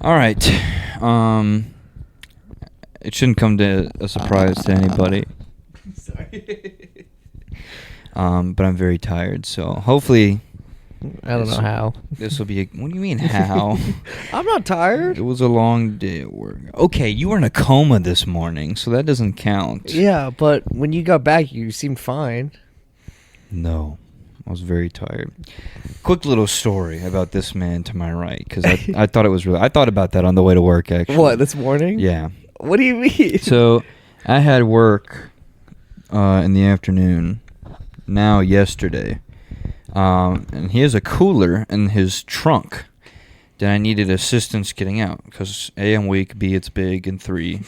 All right. It shouldn't come to a surprise to anybody. Sorry. But I'm very tired, so hopefully I don't know how. this will be a... What do you mean, how? I'm not tired. It was a long day at work. Okay, you were in a coma this morning, so that doesn't count. Yeah, but when you got back, you seemed fine. No, I was very tired. Quick little story about this man to my right, because I thought it was really... I thought about that on the way to work, actually. What, this morning? Yeah. What do you mean? So, I had work in the afternoon, yesterday. And he has a cooler in his trunk that I needed assistance getting out because A, I'm weak, B, it's big, and 3,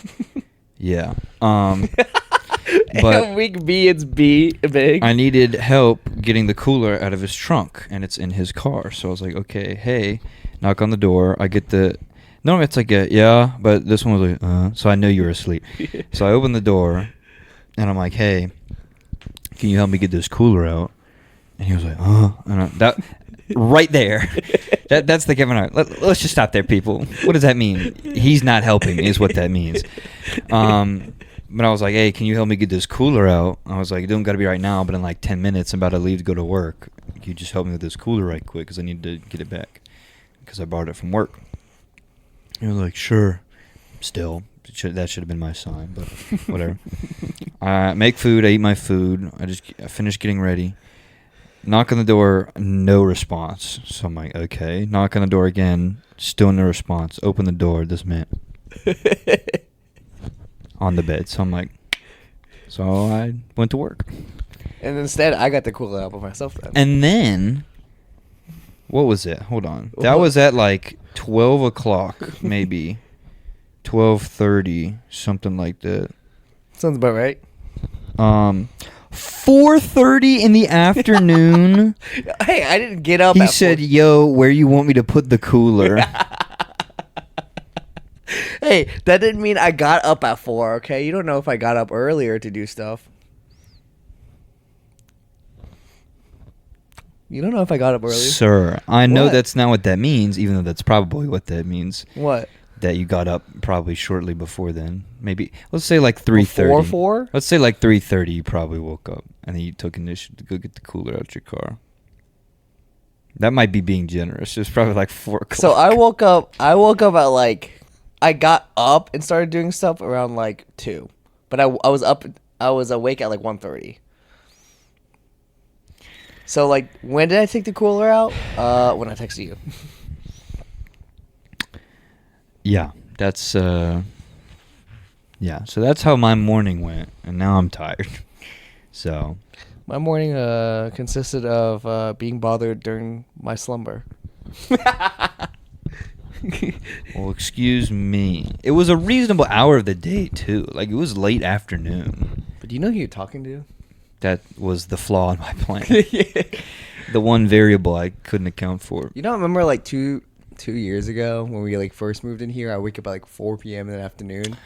yeah. But week B, it's big. I needed help getting the cooler out of his trunk, and it's in his car. So I was like, okay, hey, knock on the door. I get the... Normally it's like a, yeah, but this one was like, so I know you were asleep. So I opened the door, and I'm like, hey, can you help me get this cooler out? And he was like, and that right there. That's the Kevin Hart. Let's just stop there, people. What does that mean? He's not helping is what that means. But I was like, hey, can you help me get this cooler out? I was like, it don't got to be right now, but in like 10 minutes, I'm about to leave to go to work. Can you just help me with this cooler right quick because I need to get it back because I borrowed it from work. He was like, sure. Still, that should have been my sign, but whatever. I make food. I eat my food. I finished getting ready. Knock on the door, no response. So I'm like, okay. Knock on the door again, still no response. Open the door, this man on the bed. So I'm like, so I went to work. And instead, I got the cooler out by myself then. And then, what was it? Hold on. That What? was at like 12 o'clock, maybe. 12:30, something like that. Sounds about right. 4:30 in the afternoon. Hey, I didn't get up. He at said, 4. yo, where you want me to put the cooler? Hey, that didn't mean I got up at 4, okay? You don't know if I got up earlier to do stuff. You don't know if I got up earlier. Sir, I know What? that's not what that means, even though that's probably what that means. What? That you got up probably shortly before then. Maybe, let's say like 3:30. Before 4? Let's say like 3:30 you probably woke up, and then you took initiative to go get the cooler out your car. That might be being generous. It was probably like 4 o'clock. So I woke up at like, I got up and started doing stuff around like 2. But I was awake at like 1:30. So like, when did I take the cooler out? When I texted you. Yeah, that's yeah. So that's how my morning went, and now I'm tired. So My morning consisted of being bothered during my slumber. well, excuse me. It was a reasonable hour of the day too. Like it was late afternoon. But do you know who you're talking to? That was the flaw in my plan. The one variable I couldn't account for. You don't remember like two years ago when we like first moved in here? I wake up at like 4 p.m. in the afternoon.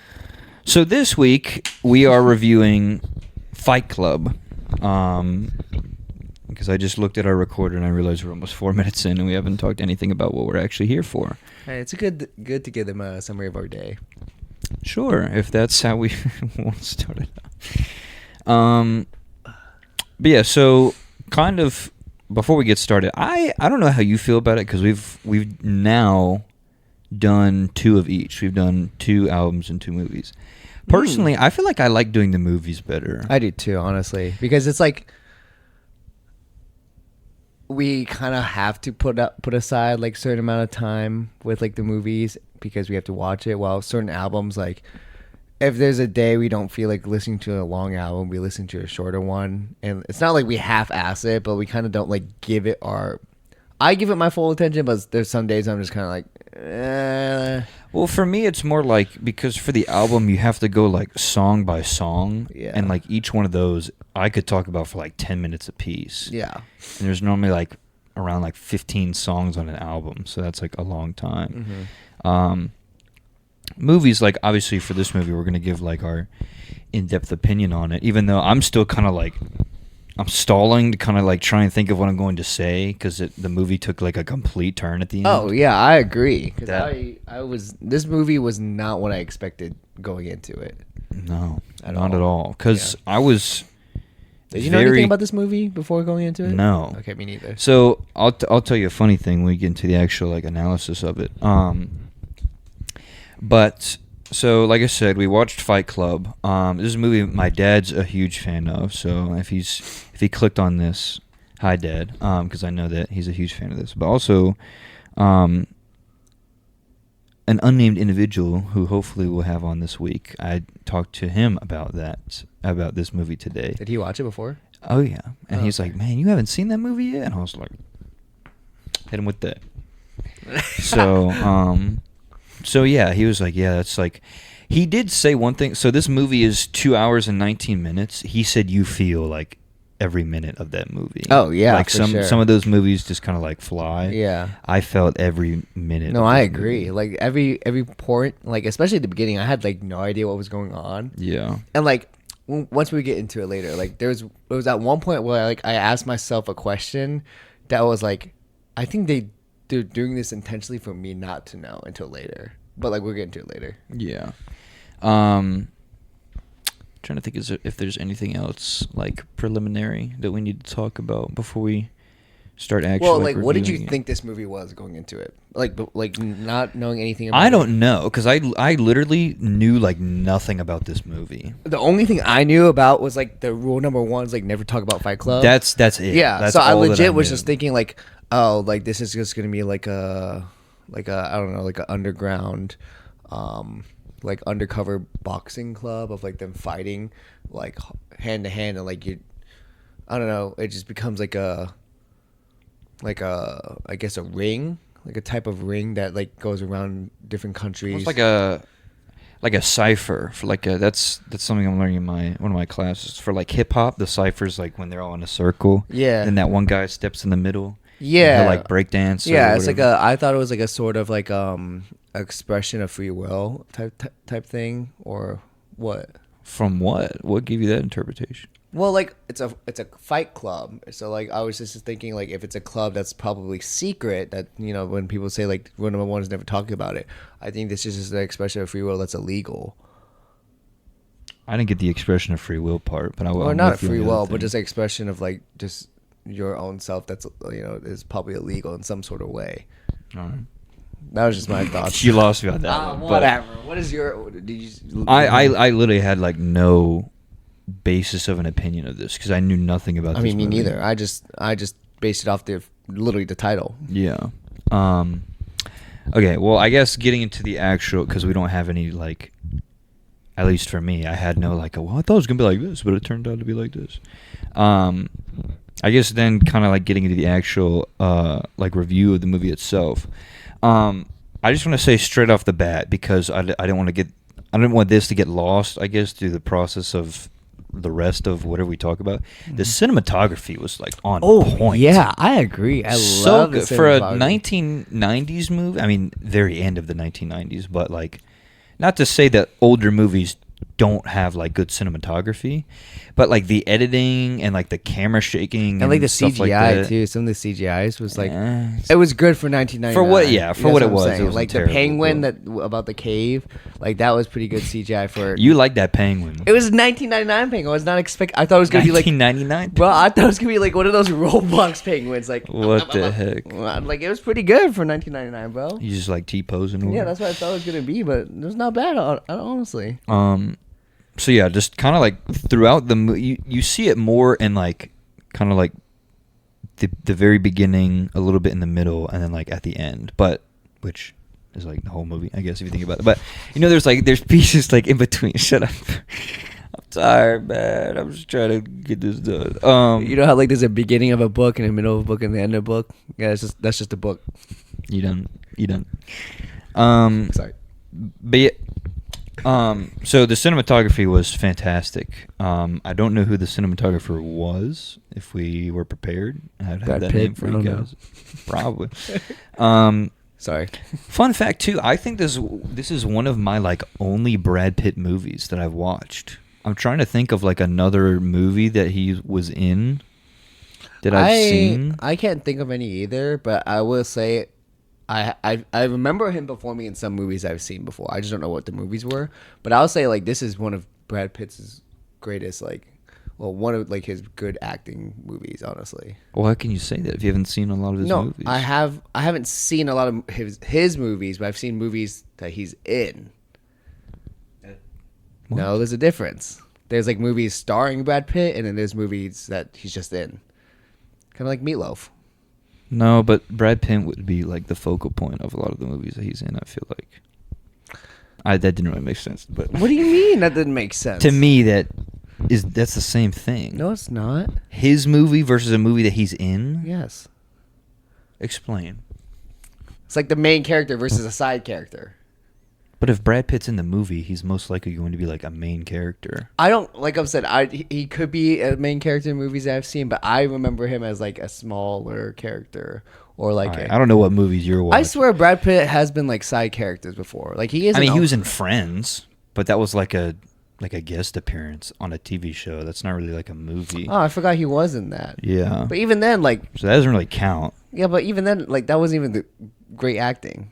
So this week we are reviewing Fight Club. Because I just looked at our recorder and I realized we're almost 4 minutes in and we haven't talked anything about what we're actually here for. Hey, it's good to give them a summary of our day. Sure, if that's how we want to start it out. But yeah, so kind of before we get started, I don't know how you feel about it because we've now done 2 of each. We've done 2 albums and 2 movies. Personally, I feel like I like doing the movies better. I do too, honestly, because it's like we kind of have to put aside like certain amount of time with like the movies because we have to watch it. While certain albums, like if there's a day we don't feel like listening to a long album, we listen to a shorter one, and it's not like we half-ass it, but we kind of don't like give it our. I give it my full attention, but there's some days I'm just kind of like. Well, for me, it's more like because for the album you have to go like song by song, Yeah. and like each one of those I could talk about for like 10 minutes a piece. Yeah. And there's normally like around like 15 songs on an album, so that's like a long time. Mm-hmm. Movies, like obviously for this movie we're gonna give like our in-depth opinion on it, even though I'm still kind of like I'm stalling to kind of like try and think of what I'm going to say because the movie took like a complete turn at the end. Oh yeah, I agree. Because That- I was this movie was not what I expected going into it. No, At not all. at all. Because I was. Did you know anything about this movie before going into it? No. Okay, me neither. So I'll tell you a funny thing when we get into the actual like analysis of it. But so like I said, we watched Fight Club. This is a movie my dad's a huge fan of. So if he clicked on this, hi Dad, because I know that he's a huge fan of this. But also, an unnamed individual who hopefully we'll have on this week. I talked to him about this movie today. Did he watch it before? Oh yeah, and Oh, he's okay. like, "Man, you haven't seen that movie yet?" And I was like, "Hit him with that." So yeah, he was like, "Yeah, that's like." He did say one thing. So this movie is 2 hours and 19 minutes. He said you feel like every minute of that movie. Oh, yeah, like for sure. some of those movies just kind of like fly. Yeah. I felt every minute. No, of I this agree. movie. Like every point, like especially at the beginning, I had like no idea what was going on. Yeah. And like once we get into it later, like there was at one point where I asked myself a question that was like, I think they're doing this intentionally for me not to know until later. But like we'll get into it later. Yeah. Trying to think if there's anything else like preliminary that we need to talk about before we start actually. Well, like what did you reviewing it. think this movie was going into it? Like not knowing anything about I it. don't know because I literally knew like nothing about this movie. The only thing I knew about was like the rule number 1 is like never talk about Fight Club. That's it. Yeah, That's so I all that legit was knew. just thinking like, oh, like this is just gonna be like a I don't know, like an underground, like undercover boxing club of like them fighting like hand to hand and like I don't know, it just becomes like a I guess a ring, like a type of ring that like goes around different countries. It's like a cipher for like that's something I'm learning in one of my classes for like hip hop. The ciphers like when they're all in a circle. Yeah. And that one guy steps in the middle. Yeah. And he'll like break dance. Yeah, it's like I thought it was like a sort of like expression of free will type thing or what? From what? What gave you that interpretation? Well, like it's a fight club, so like I was just thinking like if it's a club that's probably secret, that you know when people say like rule number 1 is never talking about it, I think this is just an expression of free will that's illegal. I didn't get the expression of free will part, but Or I'm not with you on free the other will, but thing. just an expression of like just your own self that's you know is probably illegal in some sort of way. All right. That was just my thoughts. You lost me on that one. but Whatever. What is your? Did you? I literally had like no basis of an opinion of this because I knew nothing about. I this mean, me movie. neither. I just based it off literally the title. Yeah. Okay. Well, I guess getting into the actual because we don't have any like. At least for me, I had no like. Well, I thought it was gonna be like this, but it turned out to be like this. I guess then kind of like getting into the actual like review of the movie itself. I just want to say straight off the bat because I didn't want this to get lost. I guess through the process of the rest of whatever we talk about. The cinematography was like on point. yeah, I agree. I So love the good for a cinematography. 1990s movie. I mean, very end of the 1990s, but like, not to say that older movies don't have like good cinematography, but like the editing and like the camera shaking And like the stuff CGI like that. too. Some of the CGIs was like Yeah. it was good for 1999. For what- yeah, for That's what it I'm was, saying. it wasn't like the terrible, penguin but- that about the cave, like that was pretty good CGI for. You like that penguin? It was 1999 penguin. I was not expect. I thought it was gonna be like. 1999. Bro, I thought it was gonna be like one of those Roblox penguins. Like What the heck? Like it was pretty good for 1999, bro. You just like T-posing. Yeah, that's what I thought it was gonna be, but it was not bad, honestly. So yeah, just kind of like throughout the movie, you see it more in like kind of like the very beginning, a little bit in the middle, and then like at the end. But which is like the whole movie, I guess, if you think about it. But you know, there's pieces like in between. Shut up. I'm tired, man. I'm just trying to get this done. You know how like there's a beginning of a book and a middle of a book and the end of a book. Yeah, that's just a book. You done. Sorry. But yeah, so the cinematography was fantastic. I don't know who the cinematographer was. If we were prepared, I'd have Brad that Pitt? name for I you don't know. guys. Probably. Sorry. Fun fact too. I think this is one of my like only Brad Pitt movies that I've watched. I'm trying to think of like another movie that he was in that I've seen. I can't think of any either, but I will say I remember him performing in some movies I've seen before. I just don't know what the movies were. But I'll say like this is one of Brad Pitt's greatest one of like his good acting movies, honestly. Well, how can you say that if you haven't seen a lot of his movies? I haven't seen a lot of his movies, but I've seen movies that he's in. What? No, there's a difference. There's like movies starring Brad Pitt, and then there's movies that he's just in. Kind of like Meatloaf. No, but Brad Pitt would be like the focal point of a lot of the movies that he's in, I feel like. That didn't really make sense. But What do you mean that didn't make sense? to me, that's the same thing. No, it's not. His movie versus a movie that he's in? Yes. Explain. It's like the main character versus a side character. But if Brad Pitt's in the movie, he's most likely going to be like a main character. I don't, like I've said, he could be a main character in movies that I've seen, but I remember him as like a smaller character or like I don't know what movies you're watching. I swear Brad Pitt has been like side characters before. Like he is. I mean, he was in Friends, but that was like a guest appearance on a TV show. That's not really like a movie. Oh, I forgot he was in that. Yeah. But even then, like. So that doesn't really count. Yeah, but even then, like that wasn't even the great acting.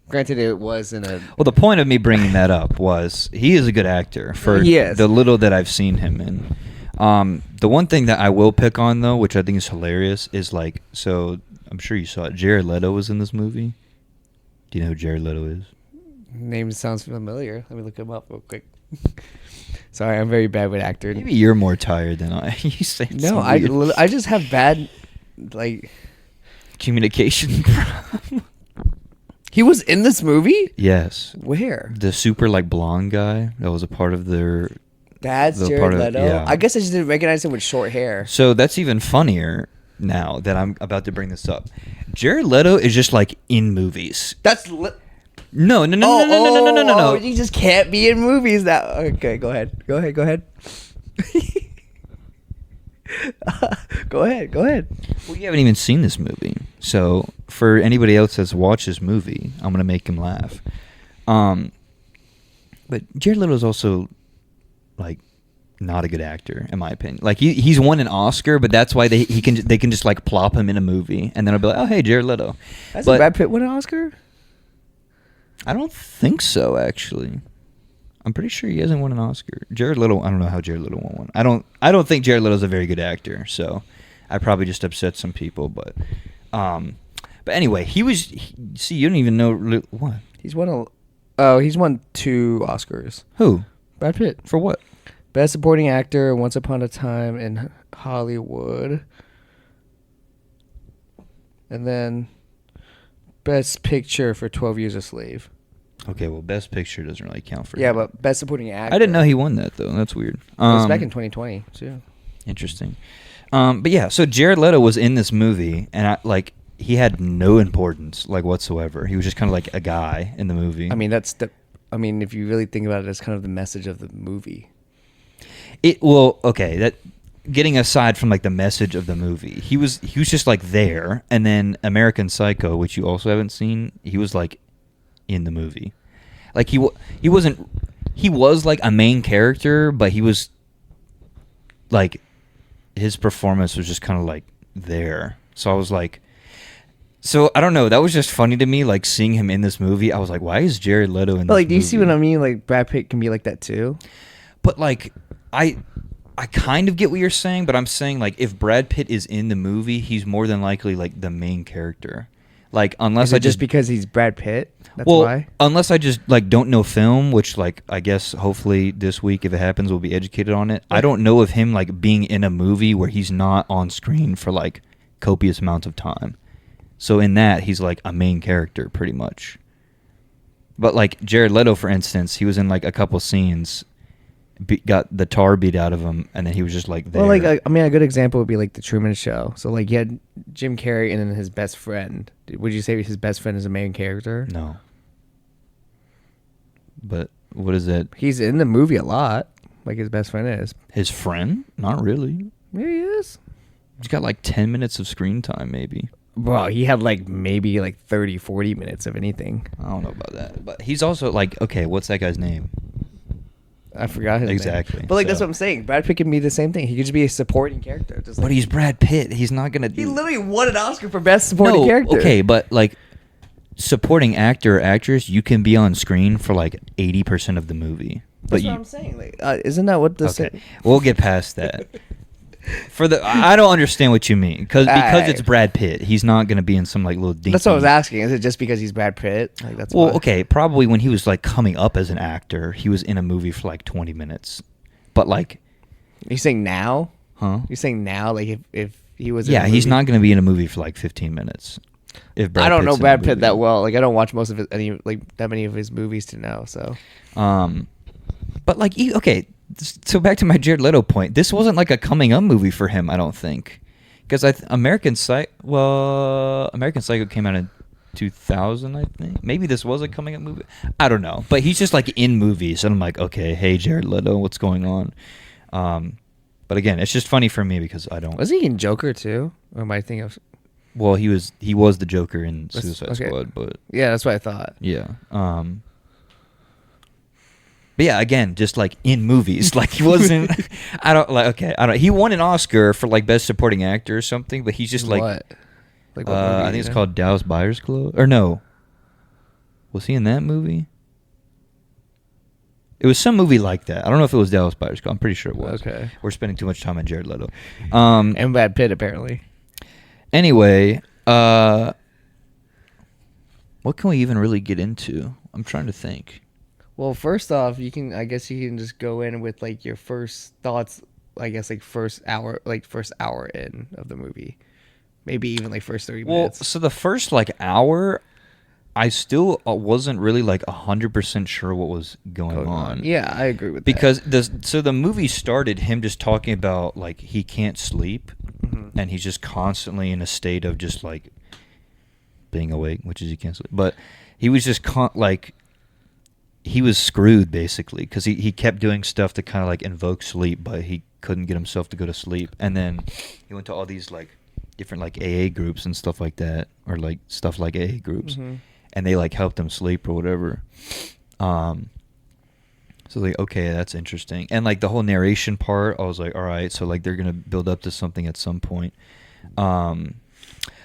Granted, it was in a. Well, the point of me bringing that up was he is a good actor for the little that I've seen him in. The one thing that I will pick on though, which I think is hilarious, is like, so I'm sure you saw it. Jared Leto was in this movie. Do you know who Jared Leto is? Name sounds familiar. Let me look him up real quick. Sorry, I'm very bad with acting. Maybe you're more tired than I. You say no, I just have bad like communication. He was in this movie? Yes. Where? The super like blonde guy that was a part of their. That's Jared Leto. Yeah. I guess I just didn't recognize him with short hair. So that's even funnier now that I'm about to bring this up. Jared Leto is just like in movies. That's no. You just can't be in movies now. Okay, go ahead. Go ahead. Go ahead. Well, you haven't even seen this movie, so for anybody else that's watched this movie, I'm gonna make him laugh. But Jared Leto is also like not a good actor in my opinion. Like he's won an Oscar, but that's why they can just like plop him in a movie, and then I'll be like, oh hey, Jared Leto. Has Brad Pitt won an Oscar? I don't think so, actually. I'm pretty sure he hasn't won an Oscar. Jared Leto, I don't know how Jared Leto won one. I don't think Jared Leto's a very good actor, so I probably just upset some people, but anyway, see, you don't even know what. He's won 2 Oscars. Who? Brad Pitt. For what? Best Supporting Actor, Once Upon a Time in Hollywood. And then Best Picture for 12 Years a Slave. Okay, well, Best Picture doesn't really count for Yeah, him. but Best Supporting Actor. I didn't know he won that, though. That's weird. It was back in 2020, too. Interesting. But yeah, so Jared Leto was in this movie, and he had no importance, like, whatsoever. He was just kind of like a guy in the movie. I mean, if you really think about it, that's kind of the message of the movie. Getting aside from like the message of the movie, he was just like there, and then American Psycho, which you also haven't seen, he was like in the movie. Like he was like a main character, but he was like his performance was just kind of like there. So I was like, so I don't know, that was just funny to me, like seeing him in this movie. I was like, why is Jared Leto in this movie? Do you see what I mean? Like Brad Pitt can be like that too. But like I kind of get what you're saying, but I'm saying like if Brad Pitt is in the movie, he's more than likely like the main character. Like unless just because he's Brad Pitt, that's why. Unless I just like don't know film, which like I guess hopefully this week if it happens we'll be educated on it. I don't know of him like being in a movie where he's not on screen for like copious amounts of time. So in that he's like a main character pretty much. But like Jared Leto, for instance, he was in like a couple scenes. Got the tar beat out of him, and then he was just like there. Well, like a good example would be like the Truman Show. So like you had Jim Carrey and then his best friend. Would you say his best friend is a main character? No. But what is that? He's in the movie a lot. Like his best friend is. His friend? Not really. Yeah, he is. He's got like 10 minutes of screen time, maybe. Bro, he had like maybe like 30, 40 minutes of anything. I don't know about that. But he's also like, okay, what's that guy's name? I forgot his name. Exactly. But like that's So- what I'm saying. Brad Pitt can be the same thing. He could just be a supporting character. Just But like, he's Brad Pitt. He's not gonna. he literally won an Oscar for best supporting no, character. okay, but like supporting actor or actress, you can be on screen for like 80% of the movie. That's what I'm saying. Like, isn't that what the Okay, we'll get past that. I don't understand what you mean because Alright. it's Brad Pitt. He's not gonna be in some like little dinky. That's what I was asking. Is it just because he's Brad Pitt? Like that's Well, why? okay, probably when he was like coming up as an actor, he was in a movie for like 20 minutes. But like, You're saying now? huh? You're saying now? Like if he was? In Yeah, a he's movie? not gonna be in a movie for like 15 minutes. If Brad I don't know Pitt's in a Brad Pitt movie. that well. Like I don't watch most of that many of his movies to know. So But like, okay, so back to my Jared Leto point. This wasn't like a coming up movie for him, I don't think, because American Psycho came out in 2000, I think. Maybe this was a coming up movie. I don't know, but he's just like in movies, and I'm like, okay, hey Jared Leto, what's going on? But again, it's just funny for me because I don't. was he in Joker too? Or am I thinking of? Well, he was the Joker in That's- Suicide okay. Squad, but Yeah, that's what I thought. yeah. But yeah, again, just like in movies, like he wasn't. I don't like. Okay, I don't. He won an Oscar for like best supporting actor or something, but he's just like. what? Like what I movie, think you it's know? called Dallas Buyers Club, or no? Was he in that movie? It was some movie like that. I don't know if it was Dallas Buyers Club. I'm pretty sure it was. Okay. We're spending too much time on Jared Leto. And Brad Pitt apparently. Anyway, what can we even really get into? I'm trying to think. Well, first off, I guess you can just go in with like your first thoughts. I guess like first hour in of the movie, maybe even like first 30 Well, minutes. so the first like hour, I still wasn't really like 100% sure what was going on. Yeah, I agree with Because the movie started him just talking about like he can't sleep, Mhm. and he's just constantly in a state of just like being awake, which is he can't sleep. But he was just like he was screwed basically because he kept doing stuff to kind of like invoke sleep, but he couldn't get himself to go to sleep. And then he went to all these like different like AA groups and stuff like that, or like stuff like AA groups, Mhm. and they like helped him sleep or whatever. So like, okay, that's interesting. And like the whole narration part, I was like, all right, so like they're gonna build up to something at some point.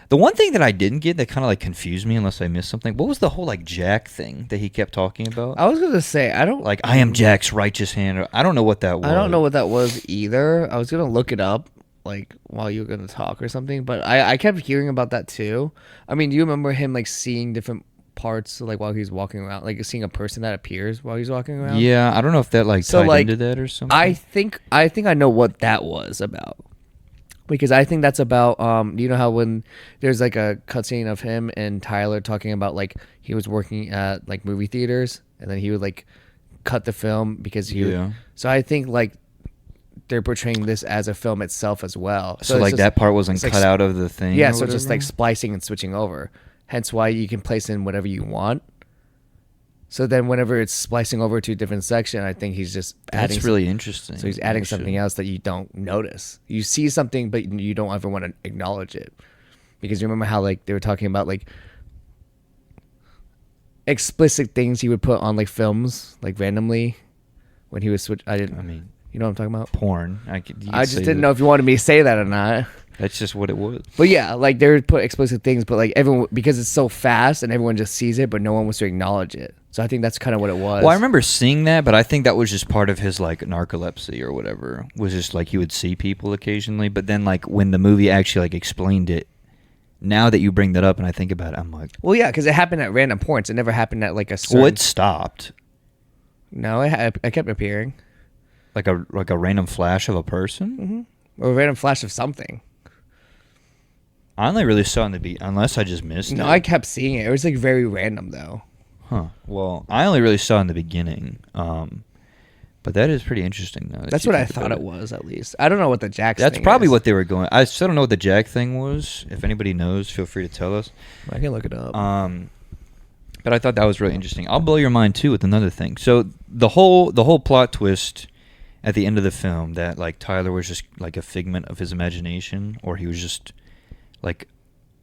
The one thing that I didn't get that kind of like confused me, unless I missed something, what was the whole like Jack thing that he kept talking about? I was gonna say I don't Like, I am Jack's righteous hand. Or, I don't know what that was. I don't know what that was either. I was gonna look it up like while you were gonna talk or something, but I kept hearing about that too. I mean, do you remember him like seeing different parts like while he's walking around, like seeing a person that appears while he's walking around? Yeah, I don't know if that like So, tied like, into that or something. I think I know what that was about. Because I think that's about you know how when there's like a cutscene of him and Tyler talking about like he was working at like movie theaters and then he would like cut the film because he Yeah. so I think like they're portraying this as a film itself as well. So it's like just- that part wasn't it's like cut out of the thing. Yeah, or so it's just like whatever? splicing and switching over. Hence why you can place in whatever you want. So then whenever it's splicing over to a different section, I think he's just adding That's really interesting. so he's adding actually. something else that you don't notice. You see something, but you don't ever want to acknowledge it, because you remember how like they were talking about like explicit things he would put on like films like randomly when he was switch. I mean, you know what I'm talking about. porn. You could I just say didn't that. know if you wanted me to say that or not. That's just what it was. But yeah, like they would put explicit things, but like everyone, because it's so fast and everyone just sees it, but no one was to acknowledge it. So I think that's kind of what it was. Well, I remember seeing that, but I think that was just part of his like narcolepsy or whatever. Was just like he would see people occasionally, but then like when the movie actually like explained it, now that you bring that up and I think about it, I'm like, Well, yeah, because it happened at random points. It never happened at like a certain. well, it stopped. No, it kept appearing. Like a random flash of a person. Or a random flash of something. I only really saw it in the unless I just missed it. No, I kept seeing it. It was like very random though. Huh. Well, I only really saw it in the beginning. But that is pretty interesting though. That's what I thought it was, at least. I don't know what the Jack. That's thing probably is. what they were going. I still don't know what the Jack thing was. If anybody knows, feel free to tell us. I can look it up. But I thought that was really interesting. I'll blow your mind too with another thing. So the whole plot twist at the end of the film that like Tyler was just like a figment of his imagination, or he was just like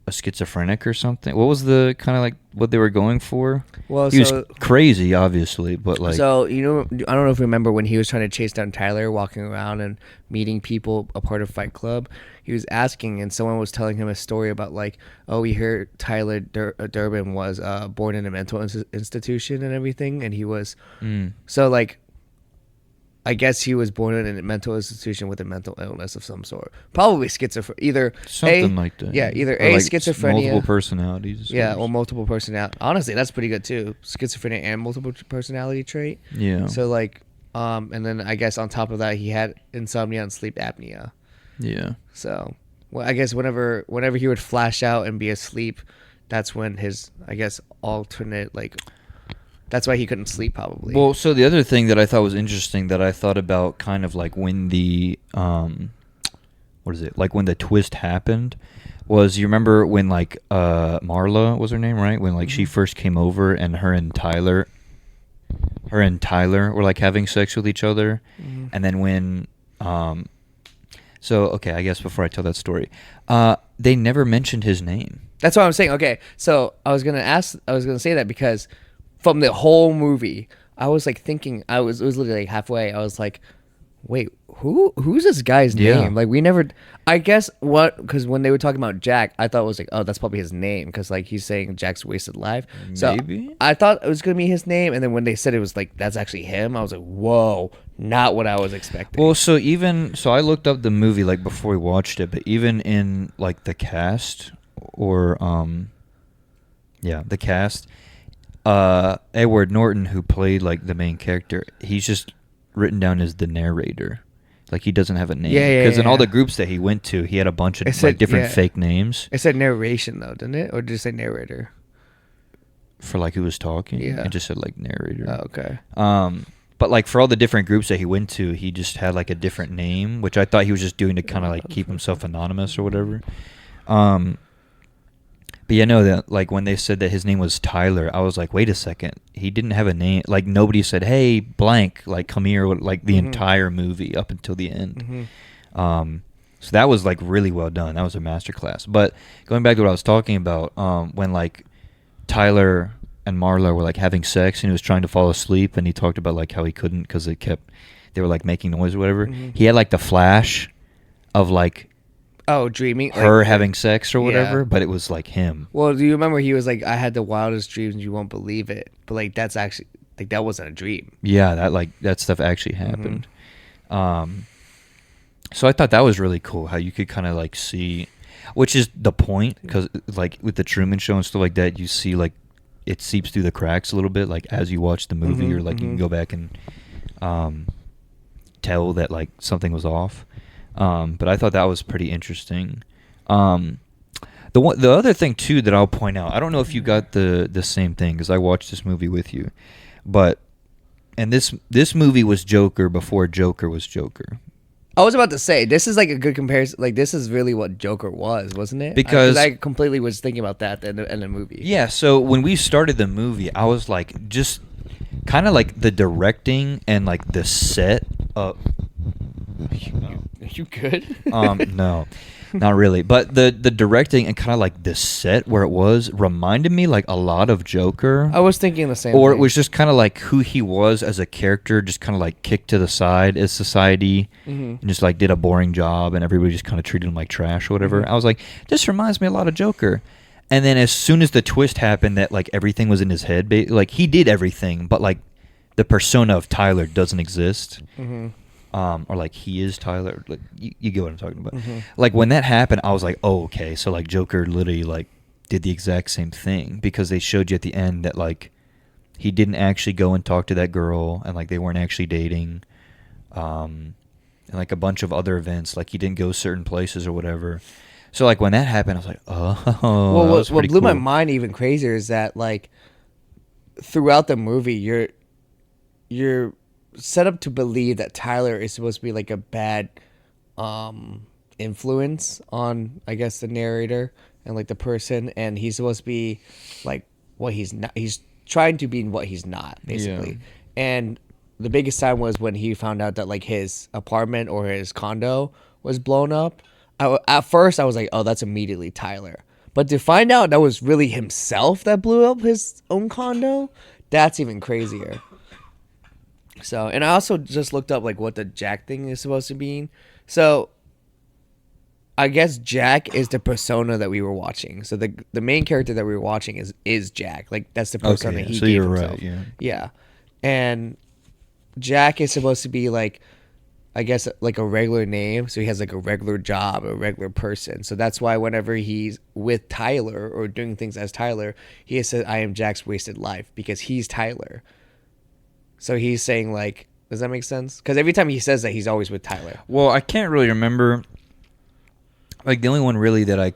a schizophrenic or something. What was the kind of like what they were going for? Well, He was so crazy, obviously, but like so you know, I don't know if you remember when he was trying to chase down Tyler, walking around and meeting people a part of Fight Club. He was asking, and someone was telling him a story about like, oh, we heard Tyler Durbin was born in a mental institution and everything, and he was so like. I guess he was born in a mental institution with a mental illness of some sort. Probably schizophrenia. Either something like that. Yeah, either Or like schizophrenia. multiple personalities. Yeah, or multiple personality. Honestly, that's pretty good too. Schizophrenia and multiple personality trait. Yeah. So like, and then I guess on top of that, he had insomnia and sleep apnea. Yeah. So, well, I guess whenever he would flash out and be asleep, that's when his, I guess, alternate like. That's why he couldn't sleep, probably. Well, so the other thing that I thought was interesting that I thought about kind of like when the what is it? Like when the twist happened was, you remember when like Marla was her name, right? When like she first came over and her and Tyler were like having sex with each other. And then when so okay, I guess before I tell that story, they never mentioned his name. That's what I'm saying. Okay, so I was gonna say that because from the whole movie, I was like thinking, it was literally like halfway. I was like, wait, who's this guy's name? Like we never, I guess because when they were talking about Jack, I thought it was like, oh, that's probably his name because like he's saying Jack's wasted life. So Maybe? I thought it was gonna be his name, and then when they said it was like that's actually him, I was like, whoa, not what I was expecting. Well, so I looked up the movie like before we watched it, but even in like the cast or the cast. Edward Norton, who played like the main character, he's just written down as the narrator. Like he doesn't have a name. Yeah. Because in all the groups that he went to, he had a bunch of like different fake names. It said narration though, didn't it? Or did it say narrator? For like who was talking. Yeah. It just said like narrator. Oh, okay. But like for all the different groups that he went to, he just had like a different name, which I thought he was just doing to kind of like keep himself anonymous or whatever. But yeah, no, that like when they said that his name was Tyler, I was like, wait a second, he didn't have a name. Like nobody said, hey, blank, like come here, like the entire movie up until the end. So that was like really well done. That was a masterclass. But going back to what I was talking about, when like Tyler and Marla were like having sex and he was trying to fall asleep and he talked about like how he couldn't because they were like making noise or whatever. He had like the flash of like. Oh, dreaming Her like, having sex or whatever, yeah. but it was like him. Well, do you remember he was like, I had the wildest dreams and you won't believe it. But like that's actually like that wasn't a dream. Yeah, that stuff actually happened. So I thought that was really cool how you could kind of like see, which is the point, because like with the Truman Show and stuff like that, you see like it seeps through the cracks a little bit, like as you watch the movie, or like you can go back and tell that like something was off. But I thought that was pretty interesting. The other thing too that I'll point out, I don't know if you got the same thing because I watched this movie with you, but and this movie was Joker before Joker was Joker. I was about to say this is like a good comparison. Like this is really what Joker was, wasn't it? Because I completely was thinking about that in the movie. Yeah. So when we started the movie, I was like, just kind of like the directing and like the set of. Are you good? No, not really. But the directing and kind of like the set where it was reminded me like a lot of Joker. I was thinking the same. Or thing. it was just kind of like who he was as a character, just kind of like kicked to the side as society, and just like did a boring job, and everybody just kind of treated him like trash or whatever. I was like, this reminds me a lot of Joker. And then as soon as the twist happened that like everything was in his head, like he did everything, but like the persona of Tyler doesn't exist. Or like he is Tyler, like you get what I'm talking about. Like when that happened, I was like, oh, okay, so like Joker literally like did the exact same thing, because they showed you at the end that like he didn't actually go and talk to that girl, and like they weren't actually dating, and like a bunch of other events, like he didn't go certain places or whatever. So like when that happened, I was like, oh. Well, what blew my mind even crazier is that like throughout the movie, you're set up to believe that Tyler is supposed to be like a bad influence on, I guess, the narrator and like the person, and he's supposed to be like what he's not. He's trying to be what he's not, basically. Yeah. And the biggest time was when he found out that like his apartment or his condo was blown up. At first I was like, oh, that's immediately Tyler. But to find out that was really himself that blew up his own condo, that's even crazier. So, and I also just looked up like what the Jack thing is supposed to mean. So, I guess Jack is the persona that we were watching. So the main character that we were watching is Jack. Like that's the persona Okay, he so gave you're himself. right. Yeah. Yeah. And Jack is supposed to be like, I guess, like a regular name. So he has like a regular job, a regular person. So that's why whenever he's with Tyler or doing things as Tyler, he has said, I am Jack's wasted life because he's Tyler. So he's saying like, does that make sense? Because every time he says that, he's always with Tyler. Well, I can't really remember. Like the only one really that I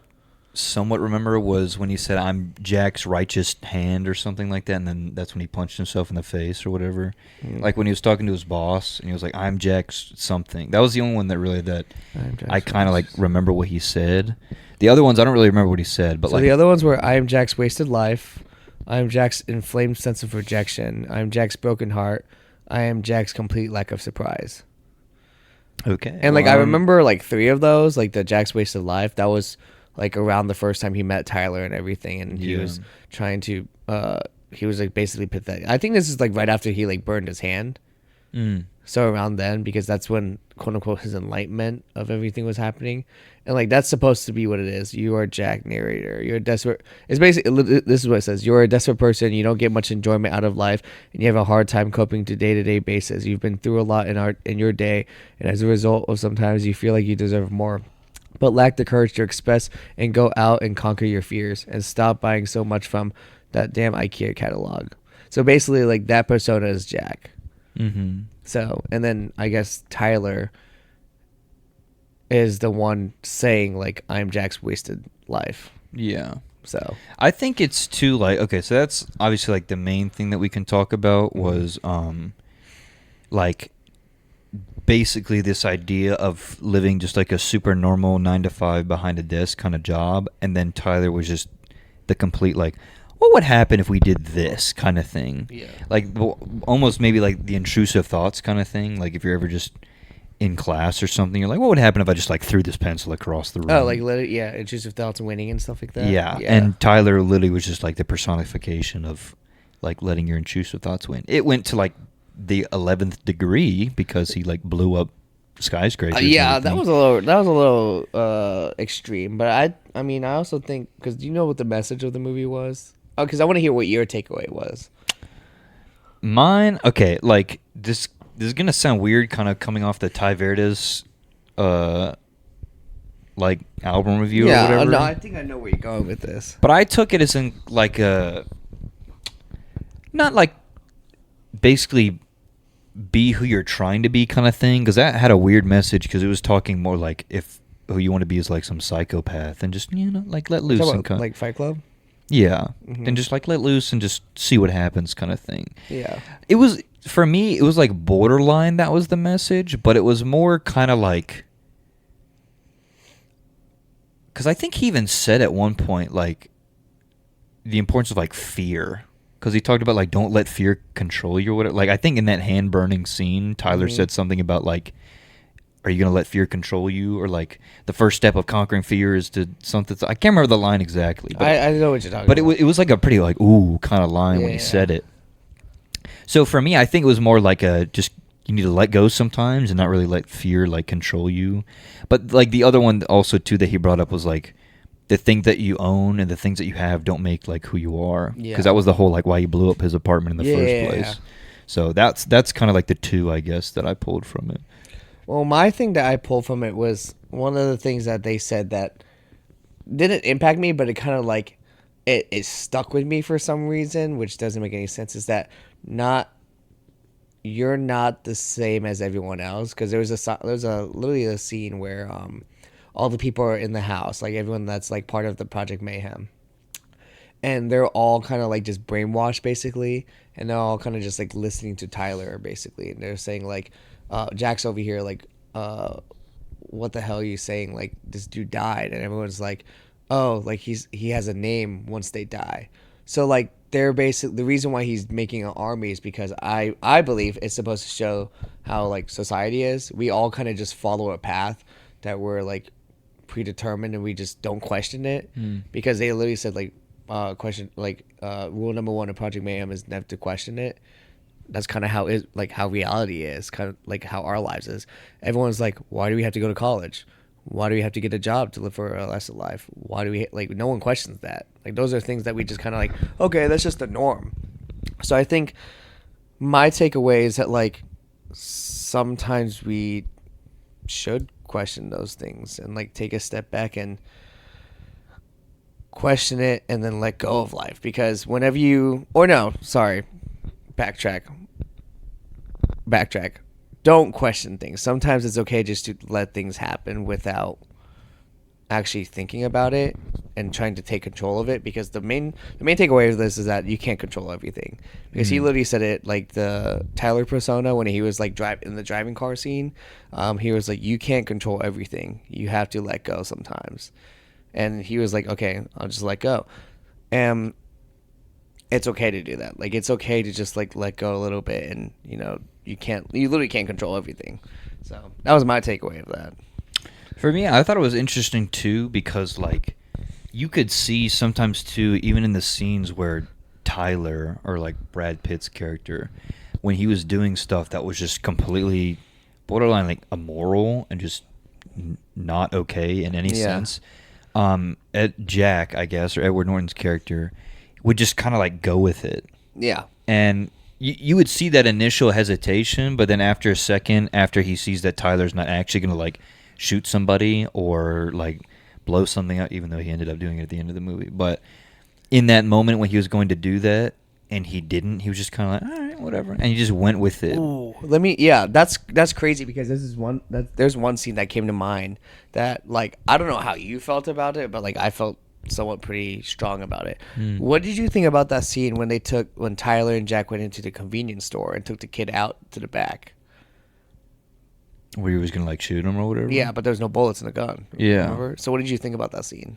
somewhat remember was when he said, "I'm Jack's righteous hand" or something like that, and then that's when he punched himself in the face or whatever. Like when he was talking to his boss, and he was like, "I'm Jack's something." That was the only one that really that I kind of like remember what he said. The other ones I don't really remember what he said, but So like the other ones were, I am Jack's wasted life. I am Jack's inflamed sense of rejection. I am Jack's broken heart. I am Jack's complete lack of surprise. okay, And like well, I remember like 3 of those, like the Jack's wasted life. That was like around the first time he met Tyler and everything, and he Yeah. was trying to. He was like basically pathetic. I think this is like right after he like burned his hand. So around then, because that's when quote unquote his enlightenment of everything was happening, and like that's supposed to be what it is. You are Jack, narrator. You're a desperate. It's basically this is what it says. You're a desperate person. You don't get much enjoyment out of life, and you have a hard time coping to day basis. You've been through a lot in your day, and as a result of sometimes you feel like you deserve more, but lack the courage to express and go out and conquer your fears and stop buying so much from that damn IKEA catalog. So basically, like that persona is Jack. Mm-hmm. So, and then I guess Tyler is the one saying like, I'm Jack's wasted life. Yeah. So I think it's too like okay, so that's obviously like the main thing that we can talk about was like basically this idea of living just like a super normal 9 to 5 behind a desk kind of job, and then Tyler was just the complete like, what would happen if we did this kind of thing? Yeah. Like almost maybe like the intrusive thoughts kind of thing. Like if you're ever just in class or something, you're like, what would happen if I just like threw this pencil across the room? oh, like let it, yeah, intrusive thoughts winning and stuff like that. Yeah. And Tyler literally was just like the personification of like letting your intrusive thoughts win. It went to like the 11th degree because he like blew up skyscrapers. and yeah, that everything. was a little extreme, but I mean, I also think because do you know what the message of the movie was? Oh, because I want to hear what your takeaway was. Mine, okay, like this is gonna sound weird, kind of coming off the Ty Verdes, like album review or whatever. no, I think I know where you're going with this. But I took it as in like a, not like basically be who you're trying to be kind of thing, because that had a weird message because it was talking more like if who you want to be is like some psychopath and just like let loose and kind like Fight Club. yeah, Mhm. and just like let loose and just see what happens kind of thing. Yeah. It was for me. It was like borderline. That was the message, but it was more kind of like because I think he even said at one point like the importance of like fear. Because he talked about like don't let fear control you or whatever. Like I think in that hand burning scene, Tyler said something about like, are you gonna let fear control you, or like the first step of conquering fear is to something. I can't remember the line exactly, but I know what you're talking but about. it was like a pretty like ooh kind of line when he Yeah. said it. So for me, I think it was more like a just you need to let go sometimes and not really let fear like control you. But like the other one also too that he brought up was like the thing that you own and the things that you have don't make like who you are. Yeah. Because that was the whole like why he blew up his apartment in the Yeah. first place. So that's kind of like the two I guess that I pulled from it. Well, my thing that I pulled from it was one of the things that they said that didn't impact me, but it kind of like it stuck with me for some reason, which doesn't make any sense. Is that you're not the same as everyone else? Because there was literally a scene where all the people are in the house, like everyone that's like part of the Project Mayhem, and they're all kind of like just brainwashed basically, and they're all kind of just like listening to Tyler basically, and they're saying like. Jack's over here like, what the hell are you saying? Like this dude died, and everyone's like, oh, like he has a name once they die. So like they're basically the reason why he's making an army is because I believe it's supposed to show how like society is. We all kind of just follow a path that we're like predetermined and we just don't question it, because they literally said like question like rule number one of Project Mayhem is never to question it. That's kind of how it like how reality is, kind of like how our lives is. Everyone's like, why do we have to go to college? Why do we have to get a job to live for a less of life? Why do we like, no one questions that. Like those are things that we just kind of like, okay, that's just the norm. So I think my takeaway is that like sometimes we should question those things and like take a step back and question it and then let go of life, because whenever you, or no, sorry, backtrack. Don't question things. Sometimes it's okay just to let things happen without actually thinking about it and trying to take control of it, because the main takeaway of this is that you can't control everything, because he literally said it like the Tyler persona when he was like in the driving car scene. He was like, you can't control everything, you have to let go sometimes. And he was like, okay, I'll just let go. And it's okay to do that. Like it's okay to just like let go a little bit, and you literally can't control everything. So that was my takeaway of that. For me, I thought it was interesting too, because like you could see sometimes too, even in the scenes where Tyler, or like Brad Pitt's character, when he was doing stuff that was just completely borderline like immoral and just not okay in any sense. Jack, I guess, or Edward Norton's character, would just kind of like go with it. Yeah. And you would see that initial hesitation, but then after a second, after he sees that Tyler's not actually going to like shoot somebody or like blow something out, even though he ended up doing it at the end of the movie. But in that moment when he was going to do that and he didn't, he was just kind of like, all right, whatever. And he just went with it. Ooh, that's crazy, because there's one scene that came to mind that like, I don't know how you felt about it, but like I felt somewhat pretty strong about it. What did you think about that scene when Tyler and Jack went into the convenience store and took the kid out to the back? Where he was going to like shoot him or whatever? Yeah, but there's no bullets in the gun. Yeah. Remember? So what did you think about that scene?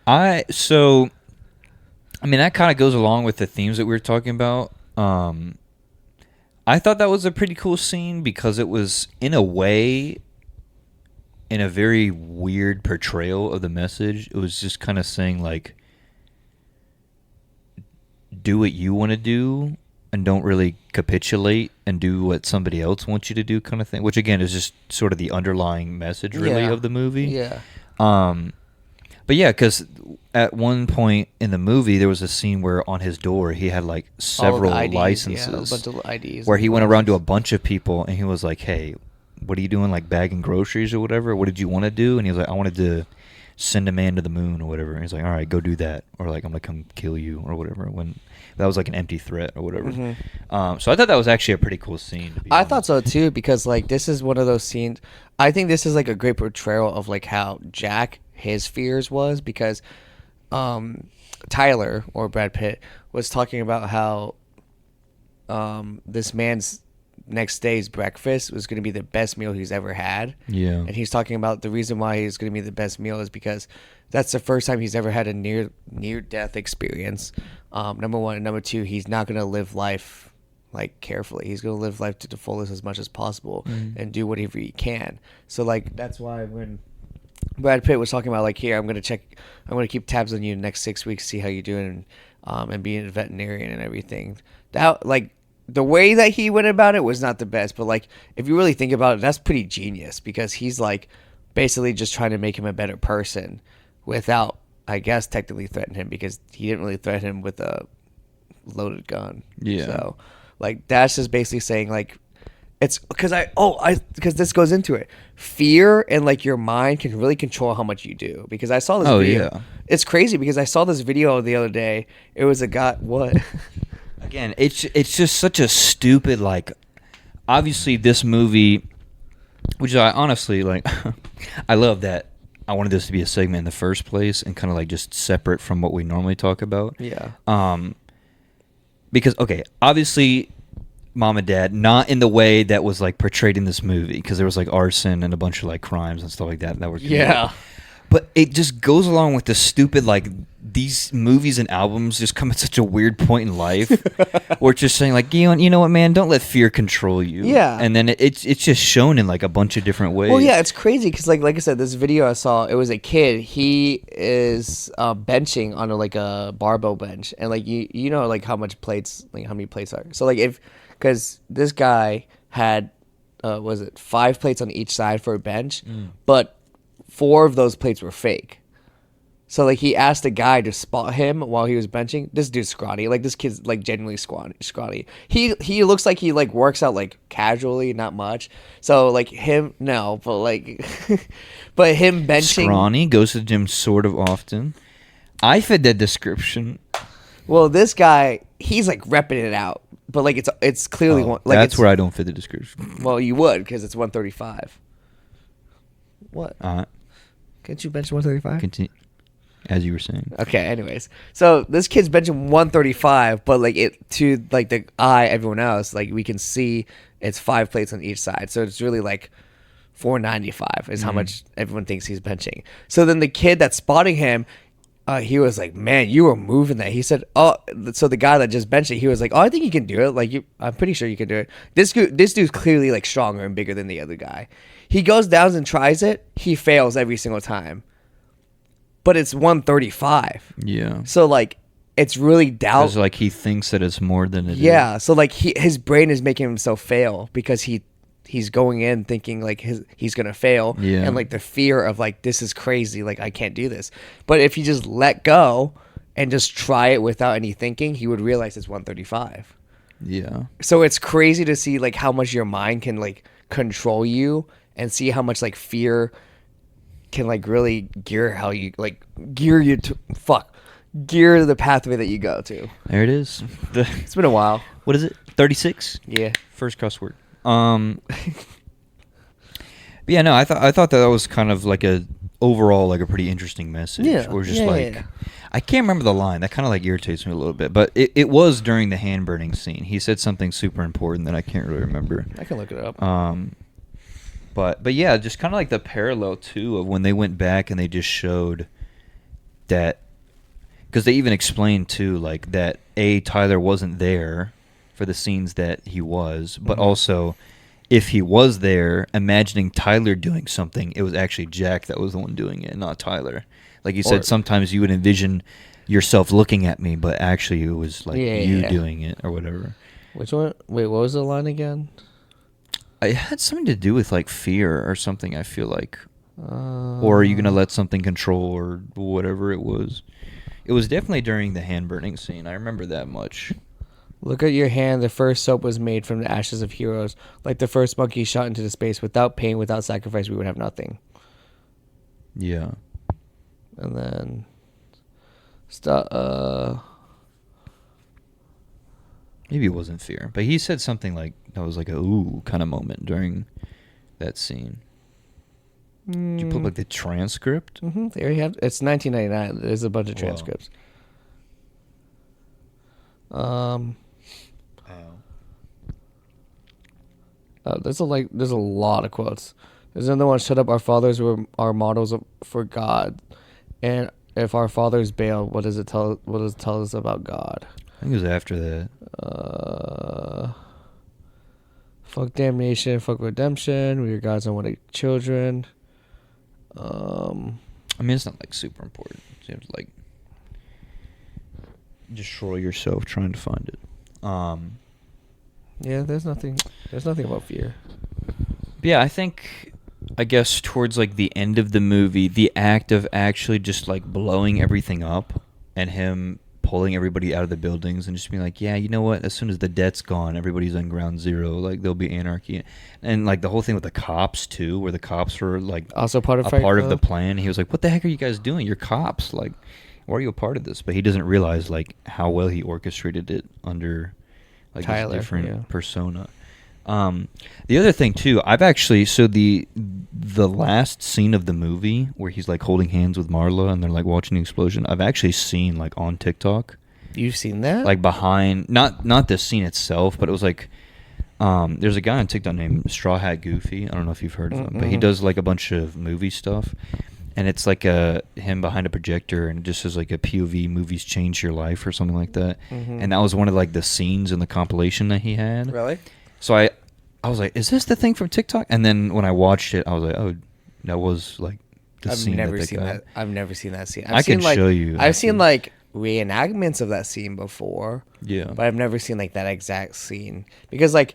I mean, that kind of goes along with the themes that we were talking about. I thought that was a pretty cool scene because it was, in a way, in a very weird portrayal of the message. It was just kind of saying, like, do what you want to do and don't really capitulate and do what somebody else wants you to do, kind of thing. Which, again, is just sort of the underlying message, really, of the movie. Yeah. But yeah, because at one point in the movie, there was a scene where on his door he had like several licenses, yeah, a bunch of IDs, where he went around to a bunch of people and he was like, "Hey, what are you doing? Like bagging groceries or whatever? What did you want to do?" And he was like, "I wanted to send a man to the moon or whatever." And he's like, "All right, go do that," or like, "I'm gonna come kill you" or whatever. When that was like an empty threat or whatever. So I thought that was actually a pretty cool scene. I thought so too, because like this is one of those scenes. I think this is like a great portrayal of like how Jack, his fears was, because Tyler, or Brad Pitt, was talking about how this man's next day's breakfast was going to be the best meal he's ever had. Yeah. And he's talking about the reason why he's going to be the best meal is because that's the first time he's ever had a near death experience. Number one. And number two, he's not going to live life like carefully. He's going to live life to the fullest as much as possible and do whatever he can. So like, that's why when Brad Pitt was talking about like, here, I'm going to keep tabs on you the next 6 weeks, see how you're doing, and being a veterinarian and everything. That, like, the way that he went about it was not the best, but like, if you really think about it, that's pretty genius, because he's like basically just trying to make him a better person without, I guess, technically threaten him, because he didn't really threaten him with a loaded gun. Yeah. So like, that's just basically saying like, it's because because this goes into it. Fear and like your mind can really control how much you do. Because I saw this video. Yeah. It's crazy because I saw this video the other day. It was a guy. What? Again, it's just such a stupid, like, obviously this movie, which I honestly like. I love that. I wanted this to be a segment in the first place and kind of like just separate from what we normally talk about. Yeah. Because okay, obviously, Mom and Dad, not in the way that was like portrayed in this movie, because there was like arson and a bunch of like crimes and stuff like that were committed. Yeah. But it just goes along with the stupid, like, these movies and albums just come at such a weird point in life where it's just saying, like, you know what, man, don't let fear control you. Yeah. And then it's just shown in, like, a bunch of different ways. Well, yeah, it's crazy because, like I said, this video I saw, it was a kid. He is benching on like a barbell bench, and like you know like how much plates, like how many plates are. So like because this guy had was it 5 plates on each side for a bench, but 4 of those plates were fake. So like he asked a guy to spot him while he was benching. This dude's scrawny. Like this kid's like genuinely scrawny. He looks like he like works out like casually, not much. So like him, no, but like, but him benching. Scrawny, goes to the gym sort of often. I fit that description. Well, this guy, he's like repping it out, but like it's clearly one. Like that's where I don't fit the description. Well, you would because it's 135. What? Uh, Can't you bench 135? Continue. As you were saying. Okay, anyways. So this kid's benching 135, but like it to like the eye, everyone else, like we can see it's 5 plates on each side. So it's really like 495 is how much everyone thinks he's benching. So then the kid that's spotting him, he was like, "Man, you were moving that." He said, "Oh," so the guy that just benched it, he was like, "Oh, I think you can do it. Like, I'm pretty sure you can do it." This dude's clearly like stronger and bigger than the other guy. He goes down and tries it. He fails every single time. But it's 135. Yeah. So like, it's really doubt. Because like he thinks that it's more than it is. Yeah. So like his brain is making himself fail because he's going in thinking like he's gonna fail. Yeah. And like the fear of like this is crazy. Like I can't do this. But if he just let go and just try it without any thinking, he would realize it's 135. Yeah. So it's crazy to see like how much your mind can like control you and see how much like fear can like really gear how you like gear the pathway that you go to. There it is. It's been a while. What is it? 36? Yeah. First cuss word. But yeah, no, I thought that was kind of like a overall like a pretty interesting message. Yeah. Or just Yeah. I can't remember the line. That kind of like irritates me a little bit. But it was during the hand burning scene. He said something super important that I can't really remember. I can look it up. But yeah, just kind of like the parallel too of when they went back and they just showed that, because they even explained too like that Tyler wasn't there for the scenes that he was, but also if he was there, imagining Tyler doing something, it was actually Jack that was the one doing it, not Tyler. Like you said, sometimes you would envision yourself looking at me, but actually it was like you doing it or whatever. Which one? Wait, what was the line again? It had something to do with like fear or something, I feel like. Or are you going to let something control or whatever it was? It was definitely during the hand burning scene. I remember that much. Look at your hand. The first soap was made from the ashes of heroes. Like the first monkey shot into the space. Without pain, without sacrifice, we would have nothing. Yeah. And then... Maybe it wasn't fear. But he said something like, that was like a ooh kind of moment during that scene. Did you put like the transcript? Mm-hmm. There you have. It's 1999. There's a bunch of transcripts. There's a lot of quotes. There's another one. Shut up. Our fathers were our models for God, and if our fathers bailed, what does it tell? What does it tell us about God? I think it was after that. Fuck damnation. Fuck redemption. We are God's unwanted children. I mean, it's not like super important. You have to like destroy yourself trying to find it. Yeah, there's nothing about fear. But yeah, I guess towards like the end of the movie, the act of actually just like blowing everything up and him pulling everybody out of the buildings and just being like, yeah, you know what? As soon as the debt's gone, everybody's on ground zero. Like there'll be anarchy, and like the whole thing with the cops too, where the cops were like also part of the plan. He was like, "What the heck are you guys doing? You're cops. Like, why are you a part of this?" But he doesn't realize like how well he orchestrated it under like Tyler, this different persona. The other thing too, I've actually the last scene of the movie where he's like holding hands with Marla and they're like watching the explosion, I've actually seen like on TikTok. You've seen that? Like behind, not the scene itself, but it was like, there's a guy on TikTok named Straw Hat Goofy. I don't know if you've heard of him, but he does like a bunch of movie stuff. and it's like him behind a projector, and it just says like a POV movies change your life or something like that. Mhm. And that was one of like the scenes in the compilation that he had. Really? So I was like, is this the thing from TikTok? And then when I watched it, I was like, oh, that was like the I've scene never that they seen got. that. I've never seen that scene. I seen, can like, show you that I've seen scene. like reenactments of that scene before. Yeah. But I've never seen like that exact scene because like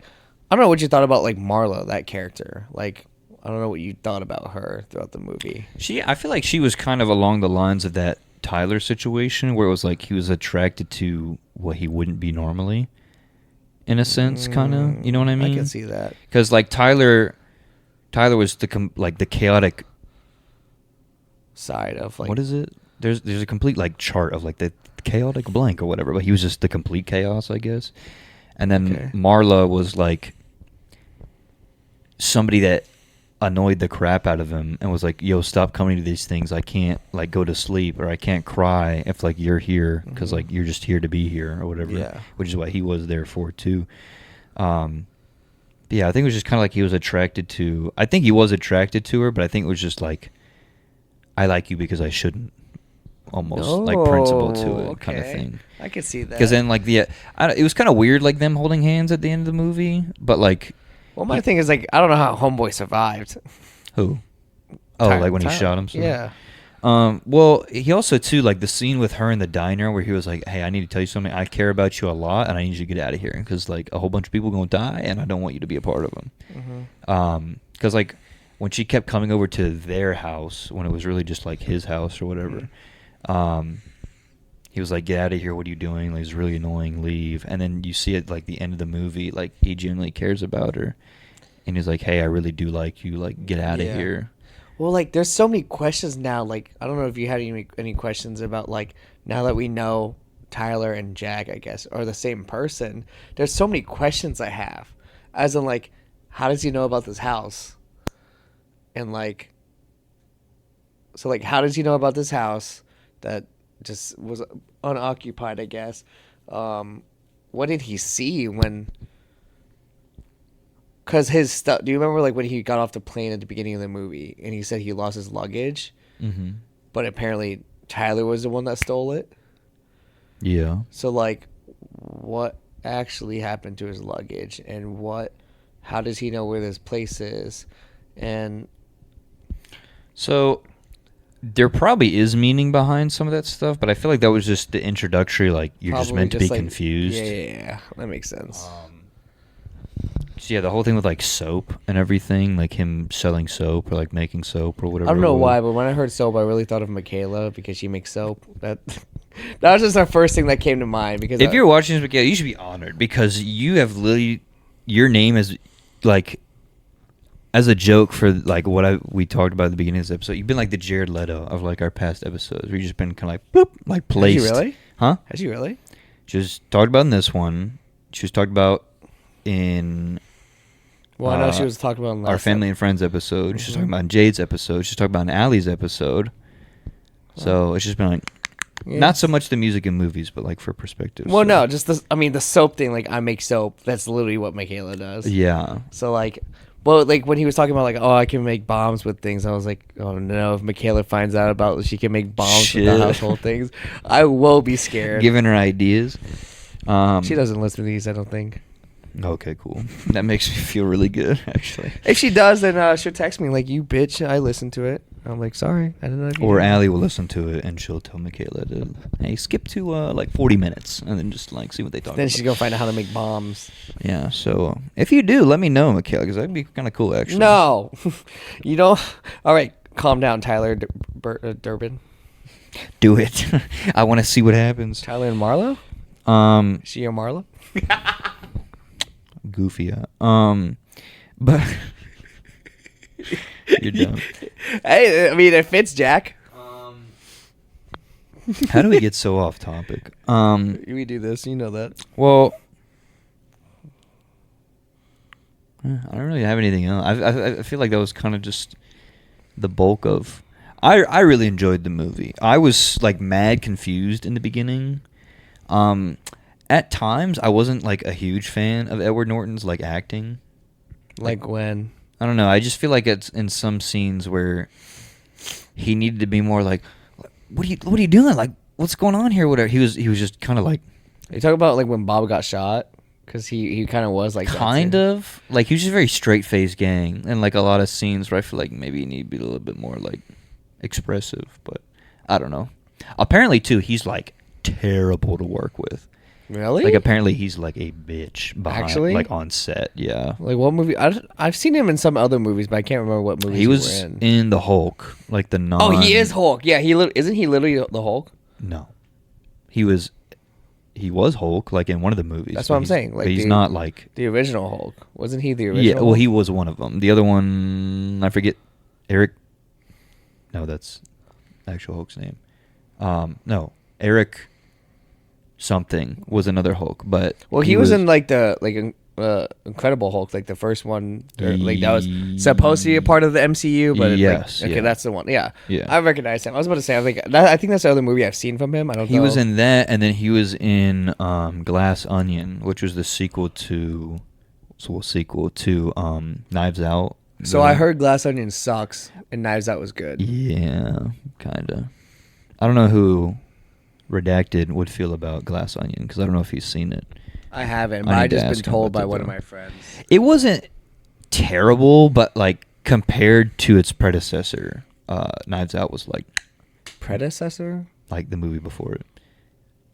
I don't know what you thought about like Marlo, that character. Like I don't know what you thought about her throughout the movie. I feel like she was kind of along the lines of that Tyler situation where it was like he was attracted to what he wouldn't be normally, in a sense, kind of. You know what I mean? I can see that. Because like Tyler was the chaotic. Side of like What is it? There's a complete like chart of like the chaotic blank or whatever, but he was just the complete chaos, I guess. And then Okay. Marla was like somebody that annoyed the crap out of him and was like, yo, stop coming to these things. I can't like go to sleep, or I can't cry if like you're here because Mhm. like you're just here to be here or whatever. Yeah. Which is what he was there for too. But yeah, I think it was just kind of like he was attracted to. I think he was attracted to her, but I think it was just like, I like you because I shouldn't. Almost like principle to it kind of okay. thing. I could see that. Because then like it was kind of weird like them holding hands at the end of the movie, but like well, my thing is like I don't know how Homeboy survived. who? Oh, like when he Tyler. shot himself. Yeah. Well, he also too like the scene with her in the diner where he was like, "Hey, I need to tell you something. I care about you a lot, and I need you to get out of here because like a whole bunch of people gonna die, and I don't want you to be a part of them." Mm-hmm. Because like when she kept coming over to their house when it was really just like his house or whatever, he was like, "Get out of here! What are you doing? Like, it's really annoying. Leave." And then you see at like the end of the movie, like he genuinely cares about her, and he's like, "Hey, I really do like you. Like, get out of Yeah. here." Well, like, there's so many questions now. Like, I don't know if you had any questions about, like, now that we know Tyler and Jack, I guess, are the same person, there's so many questions I have. As in, like, how does he know about this house? And, like, so, like, how does he know about this house that just was unoccupied, I guess? What did he see when... Because his stuff... Do you remember, like, when he got off the plane at the beginning of the movie and he said he lost his luggage? Mm-hmm. But apparently Tyler was the one that stole it. Yeah. So, like, what actually happened to his luggage? And how does he know where this place is? And... So there probably is meaning behind some of that stuff, but I feel like that was just the introductory, like, you're just probably meant to be like- confused. Yeah. That makes sense. So yeah, the whole thing with like soap and everything, like him selling soap or like making soap or whatever. I don't it know was. why, but when I heard soap, I really thought of Michaela because she makes soap. That was just the first thing that came to mind. Because If you're watching this, Miguel, you should be honored because you have literally your name is like as a joke for like what we talked about at the beginning of this episode. You've been like the Jared Leto of like our past episodes. Where you've just been kind of like bloop, like placed. Has she really? Huh? Has she really? She was talked about in this one. She was talked about in Well, I know she was talking about in our last Family and Friends episode. She's Mhm. talking about in Jade's episode. She's talking about in Allie's episode. So it's just been like, Yeah. not so much the music and movies, but like for perspective. Well, so. no, just the soap thing. Like, I make soap. That's literally what Michaela does. Yeah. So, like, well, like, when he was talking about, like, oh, I can make bombs with things, I was like, oh, no, if Michaela finds out about she can make bombs with the Shit. household things, I will be scared. Giving her ideas. She doesn't listen to these, I don't think. Okay, cool. That makes me feel really good, actually. If she does, then she'll text me, like, you bitch, I listened to it. I'm like, sorry, I didn't know if you Or did. Allie will listen to it and she'll tell Michaela to, hey, skip to like 40 minutes and then just like see what they talk Then about. she's going to find out how to make bombs. Yeah, so if you do, let me know, Michaela, because that'd be kind of cool, actually. No. You don't. All right, calm down, Tyler Durbin. Do it. I want to see what happens. Tyler and Marlo? Is she or Marlo? Goofy. But you're dumb. Hey, I mean, it fits, Jack. How do we get so off topic? We do this, you know that. Well, I don't really have anything else. I feel like that was kind of just the bulk of. I really enjoyed the movie. I was like mad confused in the beginning. At times, I wasn't like a huge fan of Edward Norton's like acting. Like when? I don't know. I just feel like it's in some scenes where he needed to be more like, what are you doing? Like, what's going on here? Whatever. He was just kind of like, You talk about like when Bob got shot, because he kind of was like that kind too. of like he was just very straight faced gang, and like a lot of scenes where I feel like maybe he need to be a little bit more like expressive, but I don't know. Apparently too, he's like terrible to work with. Really? Like apparently he's like a bitch behind, Actually? like on set. Yeah. Like what movie? I've seen him in some other movies, but I can't remember what movies He was were in. in the Hulk, like the non. Oh, he is Hulk. Yeah, isn't he literally the Hulk? No, he was Hulk, like in one of the movies. That's but what I'm he's- saying, like but he's the- not like. The original Hulk. Wasn't he the original? Yeah, well, Hulk? he was one of them. The other one, I forget. Eric. No, that's actual Hulk's name. No, Eric. Something was another Hulk, but Well, he was in like the Incredible Hulk, like the first one, like that was supposed to be a part of the MCU, but Yes, okay, yeah. that's the one. Yeah, Yeah. I recognize him. I was about to say, I think that's the other movie I've seen from him. I don't know. He was in that, and then he was in Glass Onion, which was the sequel to Knives Out. So I heard Glass Onion sucks, and Knives Out was good. Yeah, kinda. I don't know who Redacted would feel about Glass Onion because I don't know if he's seen it. I haven't, I but I need to just been ask him told about by that, one of though. my friends. It wasn't terrible, but like compared to its predecessor, Knives Out was Predecessor? like the movie before it.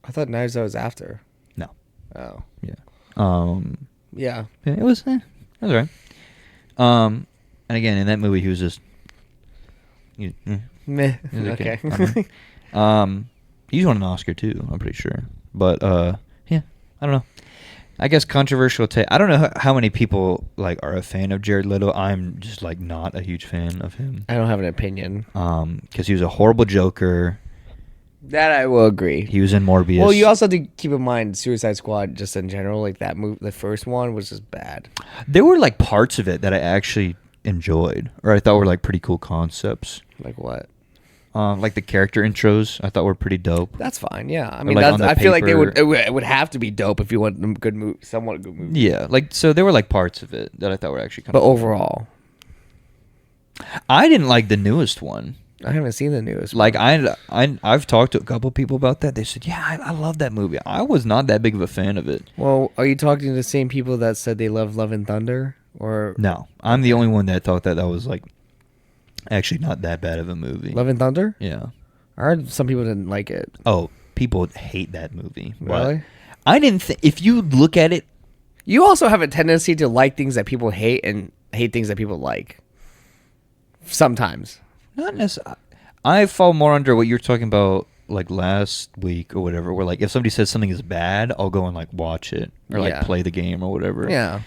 I thought Knives Out was after. No, Oh, yeah, yeah. yeah, it was alright. And again, in that movie, he was just. Meh. He was Okay. He's won an Oscar too, I'm pretty sure. But yeah, I don't know. I guess controversial take. I don't know how many people like are a fan of Jared Leto. I'm just like not a huge fan of him. I don't have an opinion. Because he was a horrible Joker. That I will agree. He was in Morbius. Well, you also have to keep in mind Suicide Squad just in general. Like that movie, the first one was just bad. There were like parts of it that I actually enjoyed, or I thought were like pretty cool concepts. Like what? Like the character intros, I thought were pretty dope. That's fine. Yeah, I mean, like, that's, on the I feel like paper- it would have to be dope if you want a good movie, somewhat good movie. Yeah, like so there were like parts of it that I thought were actually kind But of. overall, I didn't like the newest one. I haven't seen the newest. Like one. I've talked to a couple people about that. They said, yeah, I love that movie. I was not that big of a fan of it. Well, are you talking to the same people that said they love Love and Thunder? Or No, I'm the only one that thought that was like actually not that bad of a movie. Love and Thunder? Yeah. I heard some people didn't like it. Oh, people hate that movie. but Really? I didn't think if you look at it. You also have a tendency to like things that people hate and hate things that people like. Sometimes. Not necessarily. I fall more under what you're talking about, like last week or whatever, where like if somebody says something is bad, I'll go and like watch it or like Yeah. play the game or whatever. Yeah.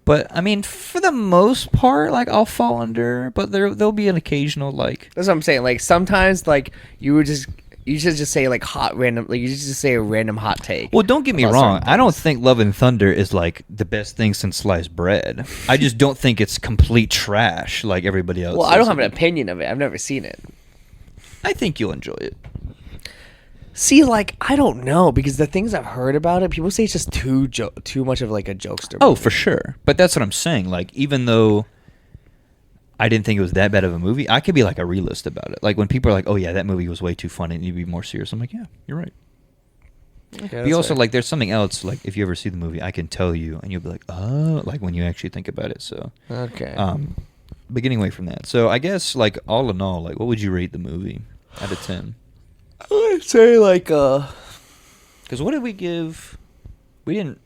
But I mean, for the most part, like I'll fall under, but there'll be an occasional like. That's what I'm saying. Like sometimes, like you should just say like hot random. Like you should just say a random hot take. Well, don't get me about wrong. certain I don't things. think Love and Thunder is like the best thing since sliced bread. I just don't think it's complete trash like everybody else. Well, I don't says have an it. opinion of it. I've never seen it. I think you'll enjoy it. See, like I don't know because the things I've heard about it, people say it's just too much of like a jokester. Oh, movie. for sure. But that's what I'm saying. Like, even though I didn't think it was that bad of a movie, I could be like a realist about it. Like when people are like, "Oh yeah, that movie was way too funny. It needed to be more serious." I'm like, "Yeah, you're right." Okay, But that's you also fair. like, there's something else. Like if you ever see the movie, I can tell you, and you'll be like, "Oh," like when you actually think about it. So, Okay. but getting away from that. So I guess like all in all, like what would you rate the movie out of 10? I would say like Because what did we give? We didn't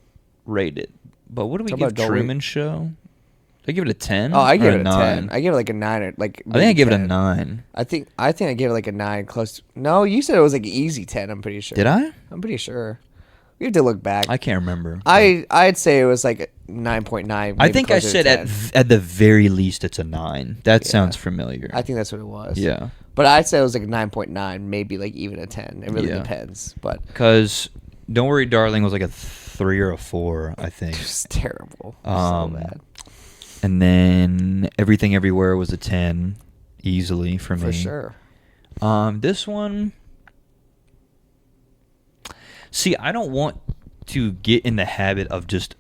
rate it, but what did we How give about don't we- Truman Show? Did I give it a 10? oh, I or give it a 9? 10. I give it like a 9 or like. I think I gave it a 10. 9. I think I gave it like a 9. Close. No, you said it was like an easy 10. I'm pretty sure. Did I? I'm pretty sure. We have to look back. I can't remember. I'd say it was like a 9.9. I maybe think I closer to said 10. at the very least it's a 9. That Yeah. sounds familiar. I think that's what it was. Yeah. But I'd say it was like a 9.9, maybe like even a 10. It really Yeah. depends. But Because Don't Worry Darling was like a 3 or a 4, I think. it's terrible. So bad. And then Everything Everywhere was a 10 easily for me. For sure. This one, see, I don't want to get in the habit of just,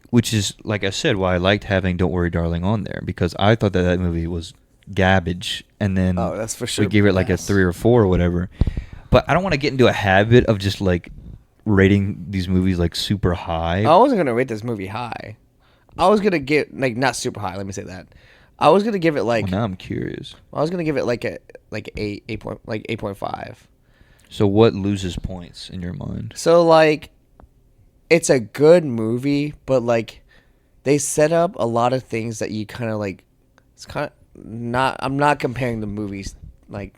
which is, like I said, why I liked having Don't Worry Darling on there, because I thought that movie was garbage, and then Oh, that's for sure we gave it like a mess. 3 or 4 or whatever. But I don't want to get into a habit of just like rating these movies like super high. I wasn't gonna rate this movie high. I was gonna get like not super high. Let me say that. I was gonna give it like. Well, now I'm curious. I was gonna give it like a like 8.5. So what loses points in your mind? So like, it's a good movie, but like, they set up a lot of things that you kind of like. It's kind of not. I'm not comparing the movies like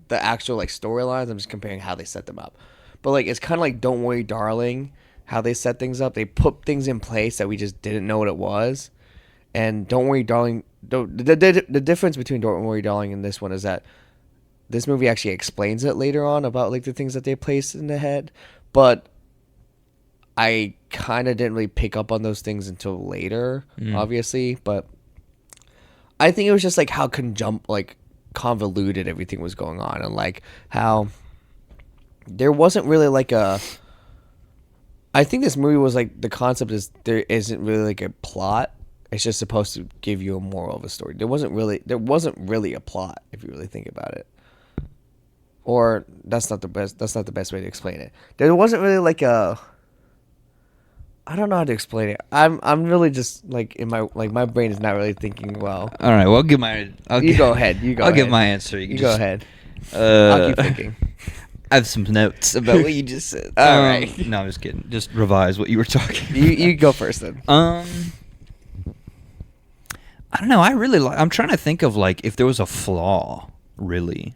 the actual like storylines. I'm just comparing how they set them up. But like, it's kind of like Don't Worry, Darling. How they set things up. They put things in place that we just didn't know what it was. And Don't Worry, Darling. The difference between Don't Worry, Darling and this one is that this movie actually explains it later on about like the things that they placed in the head, but I kind of didn't really pick up on those things until later, obviously. But I think it was just like how convoluted everything was going on, and like how there wasn't really like a. I think this movie was like the concept is there isn't really like a plot. It's just supposed to give you a moral of a story. There wasn't really a plot if you really think about it. Or that's not the best way to explain it. There wasn't really like a. I don't know how to explain it. I'm really just like in my my brain is not really thinking well. All right, well, I'll give my. Go ahead. You go. I'll ahead. give my answer. You go ahead. Uh, I'll keep thinking. I have some notes about what you just said. All right. No, I'm just kidding. Just revise what you were talking. You go first then. I don't know. I really like. I'm trying to think of like if there was a flaw really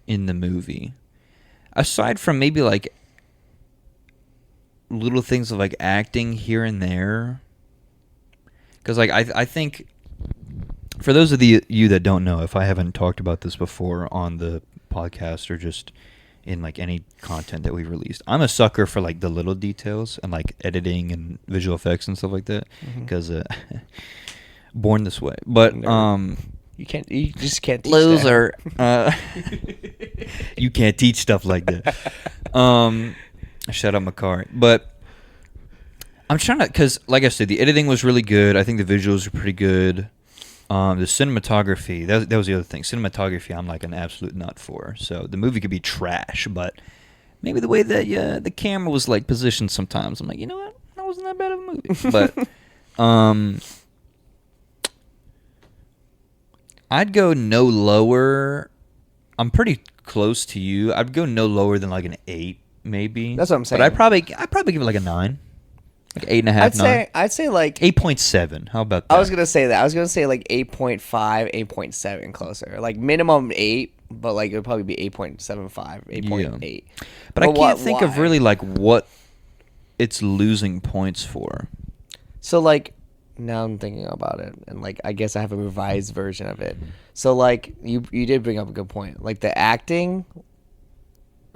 in the movie, aside from maybe like little things of like acting here and there. Because like I think for those of you that don't know, if I haven't talked about this before on the podcast or just in like any content that we've released, I'm a sucker for like the little details and like editing and visual effects and stuff like that. Because born this way, but you just can't teach loser. that. You can't teach stuff like that. Shut up, Makari. But I'm trying to, because like I said, the editing was really good. I think the visuals were pretty good. The cinematography, that was the other thing. Cinematography, I'm like an absolute nut for. So the movie could be trash, but maybe the way that the camera was like positioned sometimes, I'm like, you know what, that wasn't that bad of a movie. But I'd go no lower. I'm pretty close to you. I'd go no lower than like an 8, maybe. That's what I'm saying. But I'd probably give it like a 9, like 8.5, 9. I'd say like 8.7. How about that? I was gonna say that. I was gonna say like 8.5, 8.7 closer. Like minimum 8, but like it would probably be 8.75, 8.8. But I can't think of really like what it's losing points for. So like now I'm thinking about it, and like I guess I have a revised version of it. So like you did bring up a good point. Like the acting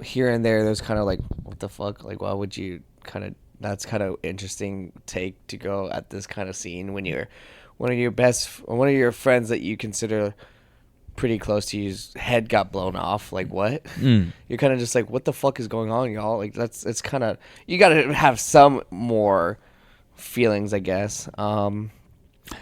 here and there's kind of like, what the fuck? Like why would you kind of, that's kind of interesting take to go at this kind of scene when you're one of your friends that you consider pretty close to you's head got blown off. Like what? You're kind of just like, what the fuck is going on, y'all? Like it's kind of, you gotta have some more feelings, I guess.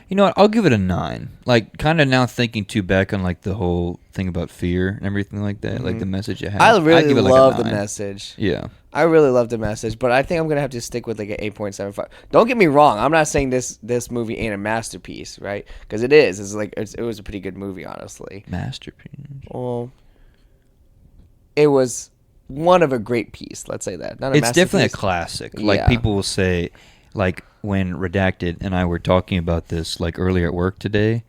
You know what? I'll give it a 9. Like, kind of now thinking too back on like the whole thing about fear and everything like that, like the message it has. I really I'd give it love like a the 9. message. Yeah. I really love the message, but I think I'm gonna have to stick with like an 8.75. Don't get me wrong. I'm not saying this movie ain't a masterpiece, right? Because it is. It's like it was a pretty good movie, honestly. Masterpiece. Well, it was one of a great piece. Let's say that. Not a It's definitely a masterpiece. classic. Like Yeah. people will say, like when Redacted and I were talking about this like earlier at work today,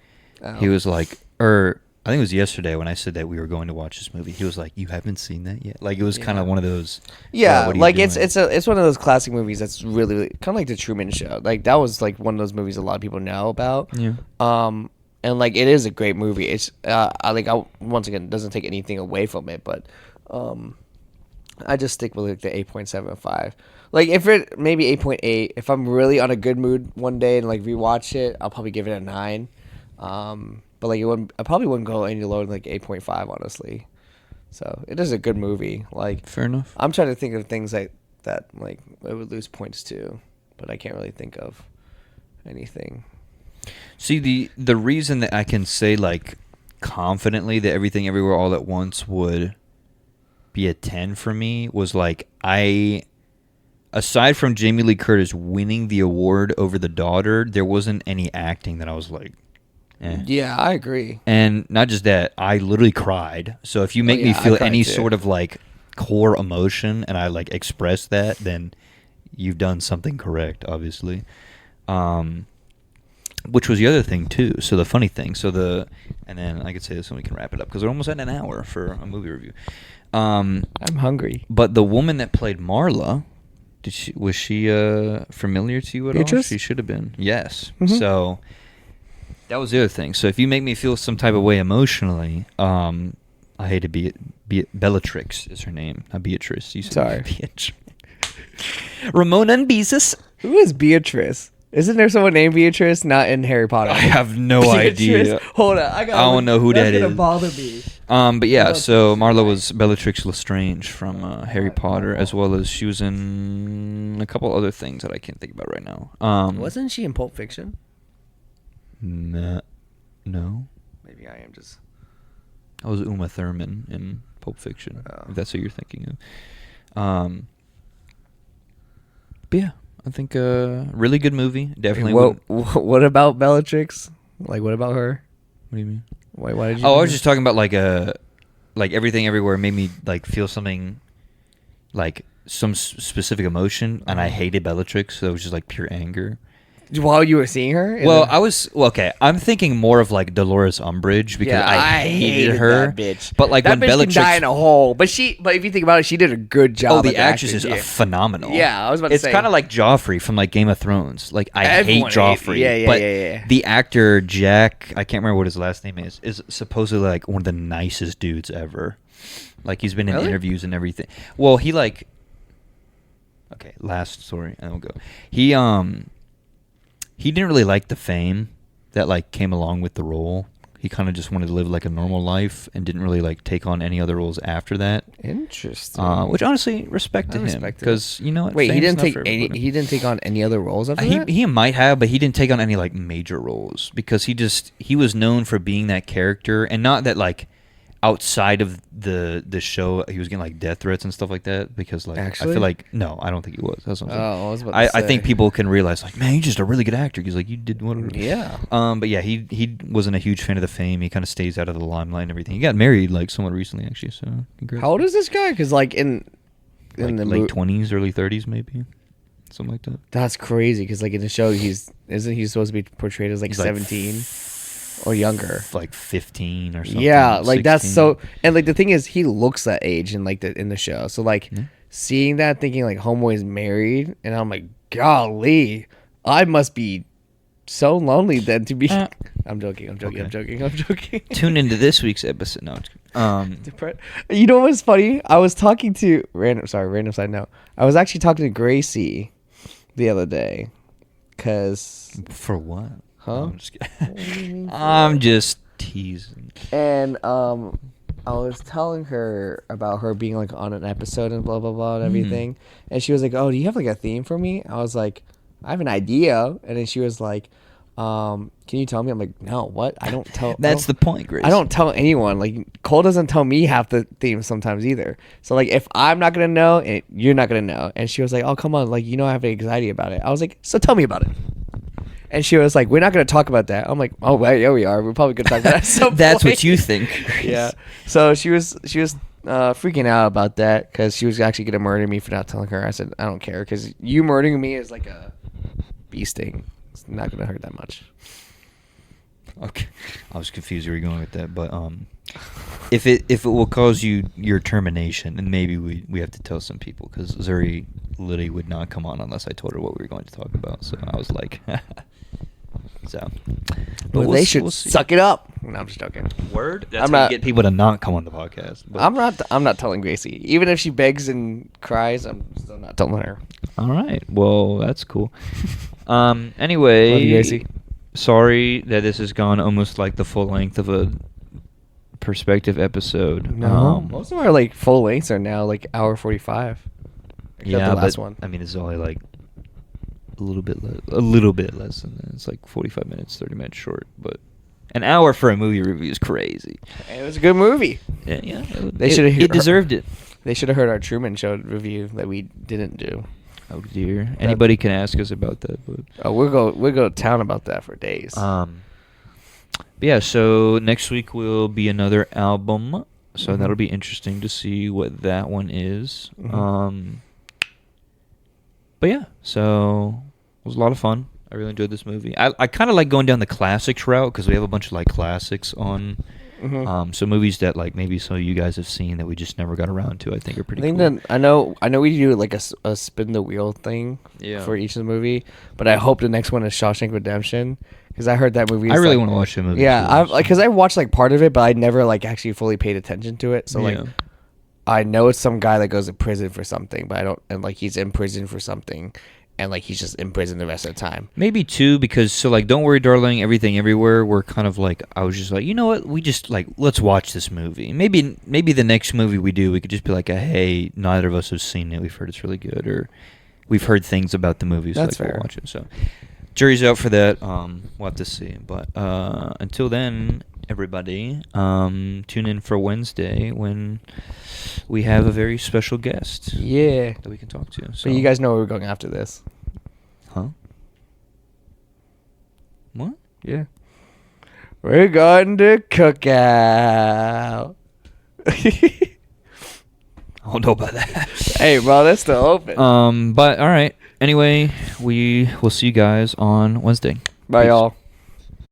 he was like, or I think it was yesterday when I said that we were going to watch this movie. He was like, "You haven't seen that yet?" Like it was kind of one of those. Yeah, what are you like doing? it's one of those classic movies that's really kind of like the Truman Show. Like that was like one of those movies a lot of people know about. Yeah. And like it is a great movie. It's once again, it doesn't take anything away from it, but I just stick with like the 8.75. Like if it maybe 8.8, if I'm really on a good mood one day and like rewatch it, I'll probably give it a 9. But like I probably wouldn't go any lower than like 8.5, honestly. So it is a good movie. Like Fair enough. I'm trying to think of things that like I would lose points to, but I can't really think of anything. See, the reason that I can say like confidently that Everything Everywhere All at Once would be a 10 for me was like aside from Jamie Lee Curtis winning the award over the daughter, there wasn't any acting that I was like, eh. Yeah, I agree. And not just that, I literally cried. So if you make me yeah, I feel cried any too. sort of like core emotion and I like express that, then you've done something correct, obviously. Which was the other thing too. So the funny thing, and then I could say this and we can wrap it up because we're almost at an hour for a movie review. I'm hungry. But the woman that played Marla, was she familiar to you at Beatrice? all? She should have been. Yes. Mhm. So that was the other thing. So if you make me feel some type of way emotionally, I hate to be Bellatrix is her name, not Beatrice. You said Sorry. Beatrice. Ramona and Beezus. Who is Beatrice? Isn't there someone named Beatrice not in Harry Potter? I have no Beatrice? idea. Hold on, I don't know who that That's gonna is. bother me. But yeah, so Marla was Bellatrix Lestrange from Harry Potter, as well as she was in a couple other things that I can't think about right now. Wasn't she in Pulp Fiction? No. Maybe I am just. That was Uma Thurman in Pulp Fiction, Oh. if that's what you're thinking of. But yeah, I think really good movie. Definitely. What about Bellatrix? Like, what about her? What do you mean? Why did you? Oh, I was just talking about like Everything Everywhere made me like feel something, like some specific emotion, and I hated Bellatrix, so it was just like pure anger. While you were seeing her? Okay. I'm thinking more of like Dolores Umbridge because I hated her. That bitch. But like that when bitch Bellatrix can die in a hole. But if you think about it, she did a good job. Oh, the at actress is acting. phenomenal. Yeah, I was about to It's say. kind of like Joffrey from like Game of Thrones. Like I Everyone hate Joffrey. But yeah. the actor Jack, I can't remember what his last name is supposedly like one of the nicest dudes ever. Like he's been in Really? interviews and everything. Well, he like. Okay, last story, and we'll go. He didn't really like the fame that like came along with the role. He kind of just wanted to live like a normal life and didn't really like take on any other roles after that. Interesting. Which honestly respect to I him respect it. because you know what? Wait, he fame's didn't not take for any. everybody. He didn't take on any other roles after that. He might have, but he didn't take on any like major roles because he was known for being that character, and not that like outside of the show he was getting like death threats and stuff like that because like Actually? I feel like no, I don't think he was. That's what I'm saying. Oh, I was about to I think say. people can realize like, man, you're just a really good actor because like you did whatever. Yeah. But yeah, he wasn't a huge fan of the fame. He kind of stays out of the limelight and everything. He got married like somewhat recently actually. So congrats. How old is this guy? Because like in Like the late 20s, early 30s maybe, something like that. That's crazy. Because like in the show, isn't he supposed to be portrayed as like He's, like, 17 or younger? Like 15 or something. Yeah, like that's 16. so. And like the thing is, he looks that age in like in the show. So like Yeah. seeing that, thinking like homeboy's married, and I'm like, golly, I must be so lonely then to be. I'm joking. Okay. Tune into this week's episode. No, You know what's funny? I was talking to random side note. I was actually talking to Gracie the other day, cause for what? Huh? No, I'm just kidding. I'm just teasing. and I was telling her about her being like on an episode and blah blah blah and everything, and she was like, "Oh, do you have like a theme for me?" I was like, "I have an idea," and then she was like, "Can you tell me?" I'm like, "No, what? I don't tell." That's the point, Grace. I don't tell anyone. Like Cole doesn't tell me half the themes sometimes either. So like if I'm not gonna know, and you're not gonna know, and she was like, "Oh come on, like you know I have anxiety about it." I was like, "So tell me about it." And she was like, "We're not gonna talk about that." I'm like, "Oh well, yeah we are. We're probably gonna talk about that." at some That's point." what you think. Yeah. So she was freaking out about that because she was actually gonna murder me for not telling her. I said, "I don't care because you murdering me is like a bee sting. It's not gonna hurt that much." Okay, I was confused where you were going with that, but if it will cause you your termination, then maybe we have to tell some people because Zuri literally would not come on unless I told her what we were going to talk about. So I was like, so. But they should suck it up. No, I'm just joking. Word. That's I'm how not- you get people to not come on the podcast. But. I'm not telling Gracie. Even if she begs and cries, I'm still not telling her. All right. Well, that's cool. Anyway. Love you, Gracie. Sorry that this has gone almost like the full length of a perspective episode. Most of our like full lengths are now like hour 45. Except Yeah, the last but one. I mean, it's only like a little bit less than that. It's like 45 minutes, 30 minutes short. But An hour for a movie review is crazy. It was a good movie. Yeah. It deserved it. They should have heard our Truman Show review that we didn't do. Oh dear. Anybody can ask us about that, but Oh, we'll go to town about that for days. But yeah, so next week will be another album. So Mhm. that'll be interesting to see what that one is. Mhm. But yeah, so it was a lot of fun. I really enjoyed this movie. I kind of like going down the classics route because we have a bunch of like classics on. Mhm. So movies that like maybe some of you guys have seen that we just never got around to. I think are I pretty. think cool. that I know we do like a spin the wheel thing Yeah. for each of the movie, but I hope the next one is Shawshank Redemption because I heard that movie. I Is really like- want to watch the movie. Yeah, too, I've so. like because I watched like part of it, but I never like actually fully paid attention to it. So like, Yeah. I know it's some guy that goes to prison for something, but I don't, and like he's in prison for something, and like he's just in prison the rest of the time. Maybe two, because so like Don't Worry Darling, Everything Everywhere, we're kind of like, I was just like, you know what, we just like, let's watch this movie. Maybe the next movie we do, we could just be like, hey, neither of us have seen it, we've heard it's really good, or we've heard things about the movie, so That's like, fair. we'll watch it. So jury's out for that. We'll have to see. But until then, everybody, tune in for Wednesday when we have a very special guest Yeah, that we can talk to. So but you guys know where we're going after this. huh? What? Yeah, we're going to cookout. I don't know about that. Hey, bro, that's still open. But all right. Anyway, we will see you guys on Wednesday. Bye, Peace. y'all.